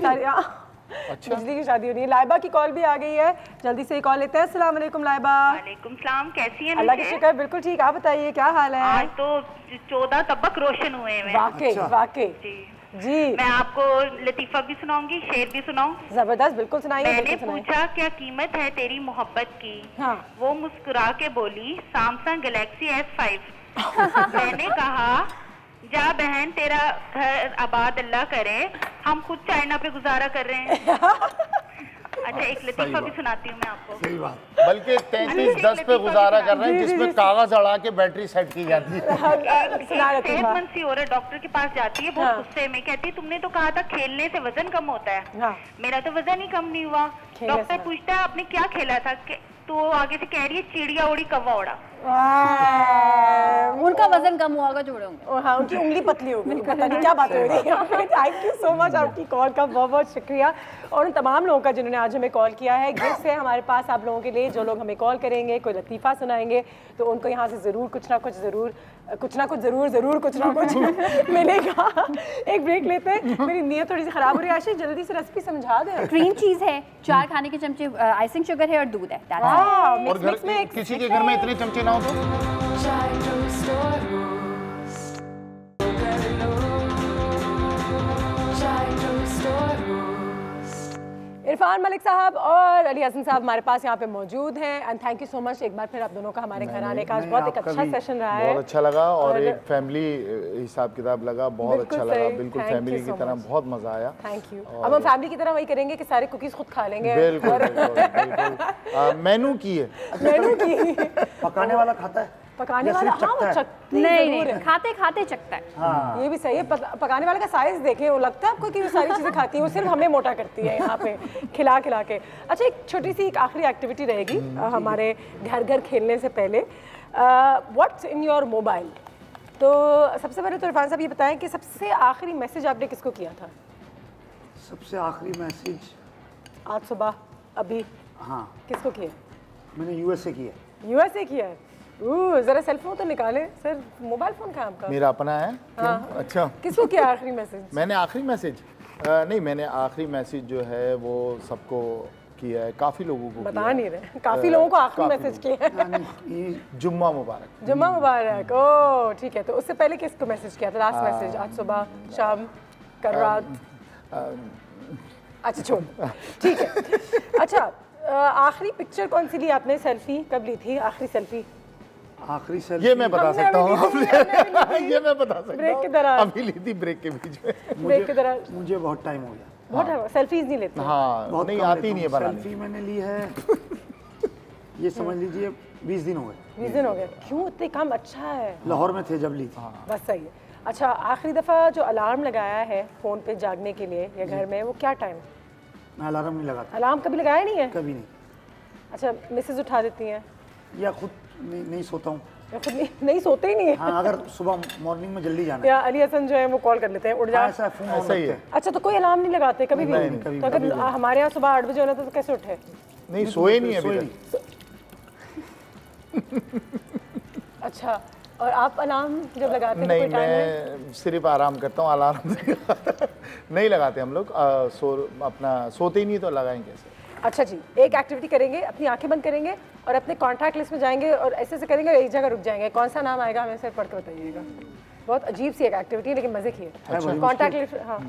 Speaker 3: की शादी होनी है। लाइबा की कॉल भी आ गई है, जल्दी से कॉल लेते हैं। अस्सलाम वालेकुम लाइबा।
Speaker 11: वालेकुम सलाम, कैसी हैं?
Speaker 3: अल्लाह की शुक्र, बिल्कुल ठीक। आप बताइए क्या हाल है?
Speaker 11: आज तो 14 तबक रोशन हुए हैं।
Speaker 3: वाकई जी।
Speaker 11: मैं आपको लतीफा भी सुनाऊंगी, शेर भी सुनाऊं?
Speaker 3: जबरदस्त, बिल्कुल सुनाइए।
Speaker 11: मैंने पूछा क्या कीमत है तेरी मोहब्बत की, वो मुस्कुरा के बोली सैमसंग गैलेक्सी S5। मैंने कहा जा बहन तेरा घर आबाद अल्लाह करे, हम खुद चाइना पे गुजारा कर रहे हैं। अच्छा एक लतीफा भी सुनाती हूँ मैं आपको।
Speaker 12: सही बात, बल्कि 3310 पे गुजारा कर रहे हैं जिसमें कागज अड़ा के बैटरी सेट की जाती है।
Speaker 11: सेहतमंद सी औरत डॉक्टर के पास जाती है, बहुत गुस्से में, कहती है तुमने तो कहा था खेलने से वजन कम होता है, मेरा तो वजन ही कम नहीं हुआ। डॉक्टर पूछता है आपने क्या खेला था, तो आगे से कह रही है चिड़िया उड़ी कौवा उड़ा।
Speaker 4: उनका वजन कम हुआ होगा, जोड़ोगे।
Speaker 3: हाँ उनकी उंगली पतली हो गई, पता नहीं क्या बात हो रही है। थैंक यू सो मच, आपकी कॉल का बहुत बहुत शुक्रिया। और उन तमाम लोगों का जिन्होंने आज हमें कॉल किया है। गिफ्ट है हमारे पास आप लोगों के लिए, जो लोग हमें कॉल करेंगे, कोई लतीफ़ा सुनाएंगे तो उनको यहाँ से ज़रूर कुछ ना कुछ मिलेगा। एक ब्रेक लेते हैं, मेरी नीयत थोड़ी सी ख़राब हो रही है। आशीष जल्दी से रेसिपी समझा दें।
Speaker 4: क्रीम चीज़ है, 4 खाने के चमचे आइसिंग शुगर है और दूध है।
Speaker 12: और किसी के घर में इतने चमचे ना हो तो
Speaker 3: इरफान मलिक साहब और अली हसन साहब हमारे पास यहाँ पे मौजूद हैं। And thank you so much एक बार फिर आप दोनों का हमारे घर आने का। बहुत एक अच्छा सेशन रहा है,
Speaker 12: बहुत अच्छा लगा और एक फैमिली हिसाब किताब लगा, बहुत अच्छा लगा, बिल्कुल फैमिली की तरह, बहुत मजा आया।
Speaker 3: Thank you. अब हम फैमिली की तरह वही करेंगे कि सारे कुकीज खुद खा लेंगे।
Speaker 12: बिल्कुल मेनू की है,
Speaker 8: पकाने वाला खाता है,
Speaker 3: पकाने वाला
Speaker 4: नहीं खाते खाते चखता है।
Speaker 3: हाँ। ये भी सही है। पकाने वाले का साइज देखें, वो लगता है आपको कि वो सारी चीजें खाती है, वो सिर्फ हमें मोटा करती है यहाँ पे खिला खिला के। अच्छा एक छोटी सी एक आखिरी एक्टिविटी रहेगी हमारे घर घर खेलने से पहले। What's in your mobile. तो सबसे पहले तो इरफान साहब ये बताएं कि सबसे आखिरी मैसेज आपने किसको किया था?
Speaker 8: सबसे आखिरी मैसेज
Speaker 3: आज सुबह अभी?
Speaker 8: हाँ।
Speaker 3: किसको किया?
Speaker 8: मैंने यूएसए किया।
Speaker 3: यूएसए किया है? जरा सेल फोन तो निकालें सर, मोबाइल फोन कहाँ आपका?
Speaker 12: मेरा अपना है।
Speaker 3: हाँ।
Speaker 12: अच्छा
Speaker 3: किसको किया आखिरी मैसेज?
Speaker 12: मैंने आखिरी मैसेज नहीं, मैंने आखिरी मैसेज जो है वो सबको किया है, काफी लोगों को
Speaker 3: बता नहीं रहे, काफी लोगों को आखिरी मैसेज किया है।
Speaker 12: जुम्मा मुबारक।
Speaker 3: जुम्मा मुबारक। ओ ठीक है, तो उससे पहले किसको मैसेज किया था? लास्ट मैसेज आज सुबह, शाम, कल रात? अच्छा छोड़, ठीक है। अच्छा आखिरी पिक्चर कौन सी ली आपने? सेल्फी कब ली थी आखिरी सेल्फी?
Speaker 8: आखिरी सेल्फी
Speaker 12: ये मैं बता सकता हूँ, ये मैं बता सकता हूँ,
Speaker 3: ब्रेक के दौरान
Speaker 12: अभी ली थी, ब्रेक के बीच में।
Speaker 3: ब्रेक के दौरान
Speaker 8: मुझे बहुत टाइम हो गया।
Speaker 3: बहुत सेल्फीज नहीं लेते?
Speaker 12: हाँ बहुत नहीं आती नहीं है बनानी।
Speaker 8: सेल्फी मैंने ली है ये समझ लीजिए 20 दिन हो गए।
Speaker 3: 20 दिन हो गए? क्यों इतने कम? अच्छा है,
Speaker 8: लाहौर में थे जब ली थी।
Speaker 3: बस सही है। अच्छा आखिरी दफ़ा जो अलार्म लगाया है फ़ोन पे जागने के लिए या घर में, वो क्या टाइम?
Speaker 8: मैं अलार्म नहीं लगाता।
Speaker 3: अलार्म कभी लगाया नहीं है?
Speaker 8: कभी नहीं।
Speaker 3: अच्छा मिसेज उठा देती हैं
Speaker 8: या खुद नहीं सोता हूँ?
Speaker 3: खुद नहीं सोते ही नहीं है?
Speaker 8: हाँ, अगर सुबह मॉर्निंग में जल्दी जाना है
Speaker 3: या अली हसन जो है वो कॉल कर लेते हैं, उठ जा।
Speaker 8: ऐसा ही है।
Speaker 3: अच्छा तो कोई अलार्म नहीं लगाते कभी भी? तो अगर हमारे यहाँ सुबह 8 बजे होना तो कैसे उठे?
Speaker 12: नहीं सोए नहीं अभी।
Speaker 3: अच्छा और आप अलार्म जब लगाते हैं?
Speaker 12: नहीं, मैं सिर्फ आराम करता हूँ, अलार्म नहीं लगाते हम लोग। अपना सोते ही नहीं तो लगाएंगे कैसे?
Speaker 3: अच्छा जी, एक एक्टिविटी करेंगे, अपनी आंखें बंद करेंगे और अपने कॉन्टैक्ट लिस्ट में जाएंगे और ऐसे ऐसे करेंगे, एक जगह रुक जाएंगे। कौन सा नाम आएगा हमें सिर्फ पढ़ के बताइएगा। बहुत अजीब सी एक एक्टिविटी है लेकिन मजे की है। कॉन्टैक्ट लिस्ट, हाँ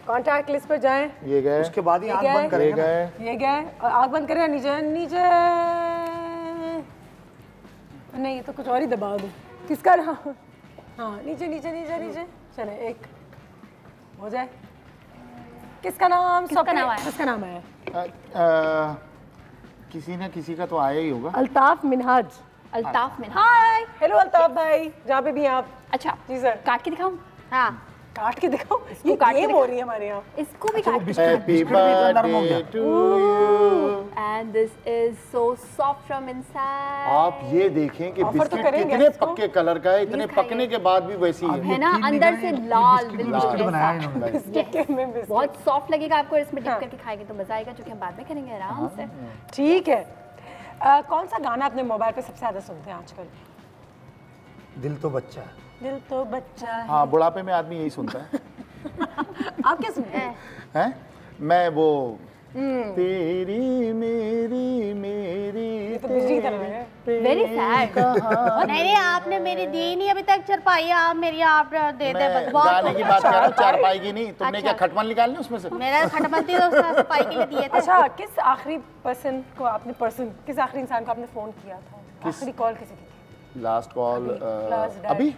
Speaker 3: कॉन्टैक्ट लिस्ट पर जाएं।
Speaker 12: ये गए,
Speaker 8: उसके बाद ही आंख बंद करेंगे।
Speaker 3: ये गए और आंख बंद करें, नीचे नीचे नहीं, ये तो कुछ और ही दबा दो। किसका रहा? हाँ नीचे नीचे नीचे नीचे। चले एक हो जाए, किसका नाम
Speaker 4: आया?
Speaker 12: किसी ना किसी का तो आया ही होगा।
Speaker 3: अल्ताफ मिनहाज। हाय, हेलो अल्ताफ भाई, जहाँ पे भी आप।
Speaker 4: अच्छा
Speaker 3: जी सर,
Speaker 4: काट के दिखाऊं?
Speaker 2: हाँ
Speaker 3: काट के दिखाओ। ये गेम हो रही है हमारे यहाँ।
Speaker 4: इसको भी काट।
Speaker 12: Happy birthday to you
Speaker 4: and this is so soft from inside.
Speaker 12: आप ये देखें कि बिस्किट कितने पक्के कलर का है, इतने पकने के बाद भी वैसी
Speaker 4: है ना, अंदर से लाल
Speaker 12: बिल्कुल
Speaker 4: बहुत सॉफ्ट लगेगा आपको। इसमें डिप करके खाएंगे तो मजा आएगा, जो कि हम बाद में करेंगे आराम से।
Speaker 3: ठीक है, कौन सा गाना अपने मोबाइल पे सबसे ज्यादा सुनते हैं आजकल?
Speaker 8: दिल तो बच्चा है।
Speaker 12: हाँ, बुढ़ापे में आदमी यही सुनता है।
Speaker 3: आप क्या सुनते हैं?
Speaker 12: मैं वो तेरी मेरी
Speaker 3: तो बिजली की तरह है।
Speaker 4: Very sad.
Speaker 2: नहीं, आपने मेरी दी नहीं अभी तक चारपाई, आप मेरी आप दे दे बस।
Speaker 12: गाने की बात कर रहा हूँ, चारपाई की नहीं। तुमने क्या खटमल निकालने उसमें से?
Speaker 2: मेरा खटमल थी तो सफाई के लिए दिए थे।
Speaker 3: अच्छा, किस आखिरी किस आखिरी इंसान को आपने फोन किया था? आखिरी कॉल किसी की?
Speaker 12: लास्ट कॉल अभी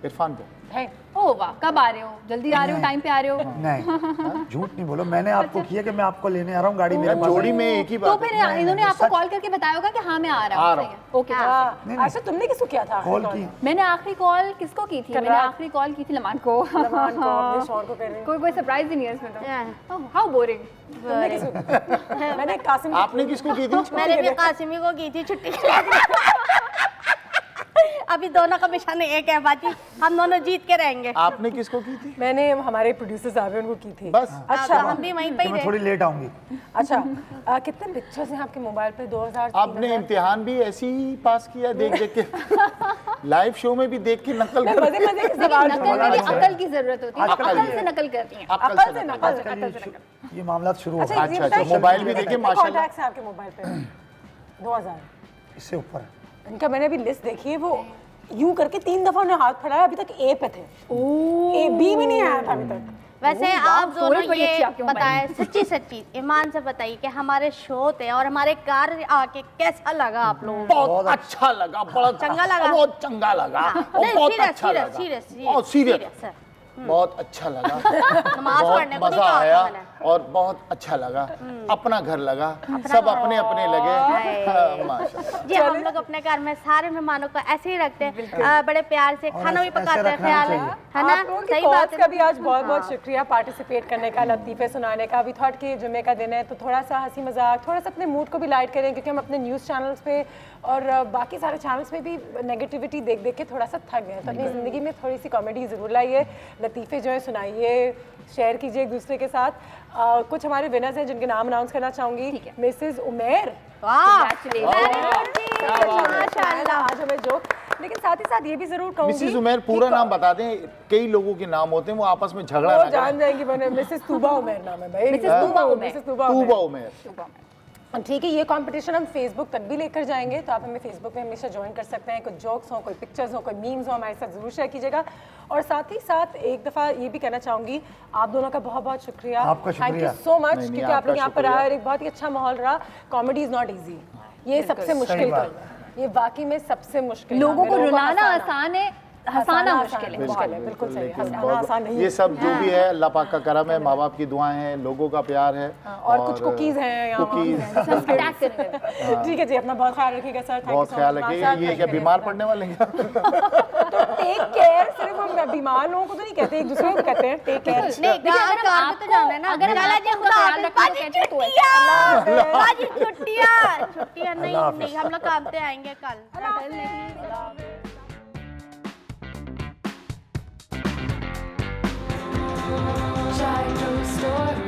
Speaker 12: इरफान को
Speaker 4: है। ओ वाह, कब आ रहे हो? जल्दी आ रहे हो? टाइम पे आ रहे हो?
Speaker 8: नहीं, झूठ नहीं बोलो, मैंने आपको किया कि मैं आपको लेने आ रहा हूँ, गाड़ी मेरे पास
Speaker 12: जोड़ी में एक ही बात।
Speaker 4: तो फिर इन्होंने आपको कॉल करके बताया होगा कि हाँ मैं आ रहा हूँ। ओके,
Speaker 3: अच्छा तुमने किसको किया था
Speaker 8: कॉल की?
Speaker 4: मैंने आखिरी कॉल किसको की थी? मैंने आखिरी कॉल की थी लमान को।
Speaker 3: अपने शौहर को कर रहे हैं।
Speaker 4: कोई सरप्राइज ही नहीं है इसमें तो। How boring.
Speaker 3: मैंने कासिम।
Speaker 12: आपने किसको की थी?
Speaker 2: मैंने भी कासिमी को की थी छुट्टी। अभी दोनों का मिशन एक है बाजी, हम दोनों जीत के रहेंगे।
Speaker 12: आपने किसको की थी?
Speaker 3: मैंने हमारे प्रोड्यूसर साहब हैं उनको की थी।
Speaker 12: बस।
Speaker 3: अच्छा,
Speaker 2: हम भी वहीं पे ही
Speaker 8: मैं थोड़ी लेट आऊंगी।
Speaker 3: अच्छा, कितने पिक्चर्स हैं आपके मोबाइल पे? 2000।
Speaker 12: आपने इम्तिहान भी ऐसे ही पास किया देख के? लाइव शो में भी देख के नकल कर?
Speaker 3: मजे के सवाल।
Speaker 4: अकल की जरूरत होती है, अकल से नकल करती हैं।
Speaker 3: अकल से नकल।
Speaker 8: ये मामला शुरू हो गया।
Speaker 12: अच्छा, मोबाइल भी देखिए माशाल्लाह।
Speaker 3: कॉन्टैक्ट्स हैं आपके मोबाइल पे? 2000
Speaker 8: इससे ऊपर है।
Speaker 3: इनका मैंने अभी लिस्ट देखी है, वो यूं करके 3 दफा उन्हें हाथ फैलाया, अभी तक ए पे थे। ए बी भी नहीं आया था अभी तक।
Speaker 2: वैसे आप दोनों ये बताएं सच्ची ईमान से बताइए कि हमारे शो थे और हमारे कार्य आके कैसा लगा आप लोगों को?
Speaker 12: बहुत अच्छा लगा, बहुत
Speaker 2: चंगा लगा,
Speaker 12: बहुत चंगा लगा, बहुत अच्छा लगा, सीरियस बहुत अच्छा लगा, बहुत मजा आया और बहुत अच्छा लगा। अपना घर लगा, सब अपने अपने लगे। माशाल्लाह
Speaker 2: जी, हम लोग अपने घर में सारे मेहमानों को ऐसे ही रखते हैं, बड़े प्यार से खाना भी पकाते हैं, ख्याल है ना? सही बात है।
Speaker 3: का भी आज बहुत बहुत शुक्रिया पार्टिसिपेट करने का, लतीफ़े सुनाने का। अभी थॉट कि जुम्मे का दिन है तो थोड़ा सा हंसी मजाक, थोड़ा सा अपने मूड को भी लाइट करें, क्योंकि हम अपने न्यूज़ चैनल्स पे और बाकी सारे चैनल्स में भी नेगेटिविटी देख देख के थोड़ा सा थक गए। तो अपनी ज़िंदगी में थोड़ी सी कॉमेडी ज़रूर लाइए, लतीफ़े जो है सुनाइए, शेयर कीजिए एक दूसरे के साथ। कुछ हमारे विनर्स हैं जिनके नाम अनाउंस करना चाहूँगी। मिसेस उमेर, माशाल्लाह, आज हमें जोक। लेकिन साथ ही साथ ये भी जरूर कहूँगी,
Speaker 12: मिसेस उमेर पूरा नाम बता दें, कई लोगों के नाम होते हैं वो आपस में झगड़ा ना करें।
Speaker 3: जान जाएंगी बने। मिसेस तूबा उमेर नाम है भाई।
Speaker 4: मिसेस तूबा
Speaker 12: उमेर।
Speaker 3: ठीक है, ये कंपटीशन हम फेसबुक तक भी लेकर जाएंगे, तो आप हमें फेसबुक में हमेशा ज्वाइन कर सकते हैं। कुछ जोक्स हो, कोई पिक्चर्स हो, कोई मीम्स हो, हमारे साथ जरूर शेयर कीजिएगा। और साथ ही साथ एक दफ़ा ये भी कहना चाहूँगी, आप दोनों का बहुत बहुत शुक्रिया। थैंक यू सो मच, क्योंकि आप लोग यहाँ पर आए और एक बहुत ही अच्छा माहौल रहा। कॉमेडी इज़ नॉट ईजी, ये सबसे मुश्किल काम है, ये वाकई में सबसे मुश्किल।
Speaker 4: लोगों को रुलाना आसान है, हंसाना मुश्किल है।
Speaker 3: बिल्कुल सही, हंसाना आसान नहीं है।
Speaker 12: ये सब जो भी है अल्लाह पाक का करम है, माँ बाप की दुआएं हैं, लोगों का प्यार है
Speaker 3: और कुछ कुकीज़ हैं यहाँ। ठीक है जी, अपना बहुत ख्याल रखिएगा सर।
Speaker 12: बहुत ख्याल रखिएगा। ये क्या बीमार पड़ने वाले हैं?
Speaker 3: तो टेक केयर, सिर्फ हम बीमार लोगों को तो नहीं कहते, एक दूसरे को कहते हैं टेक केयर।
Speaker 2: नहीं, कार पे तो जाना है ना। अगर छुट्टियाँ नहीं, हम लोग काम पे आएंगे कल।
Speaker 1: Chai Store.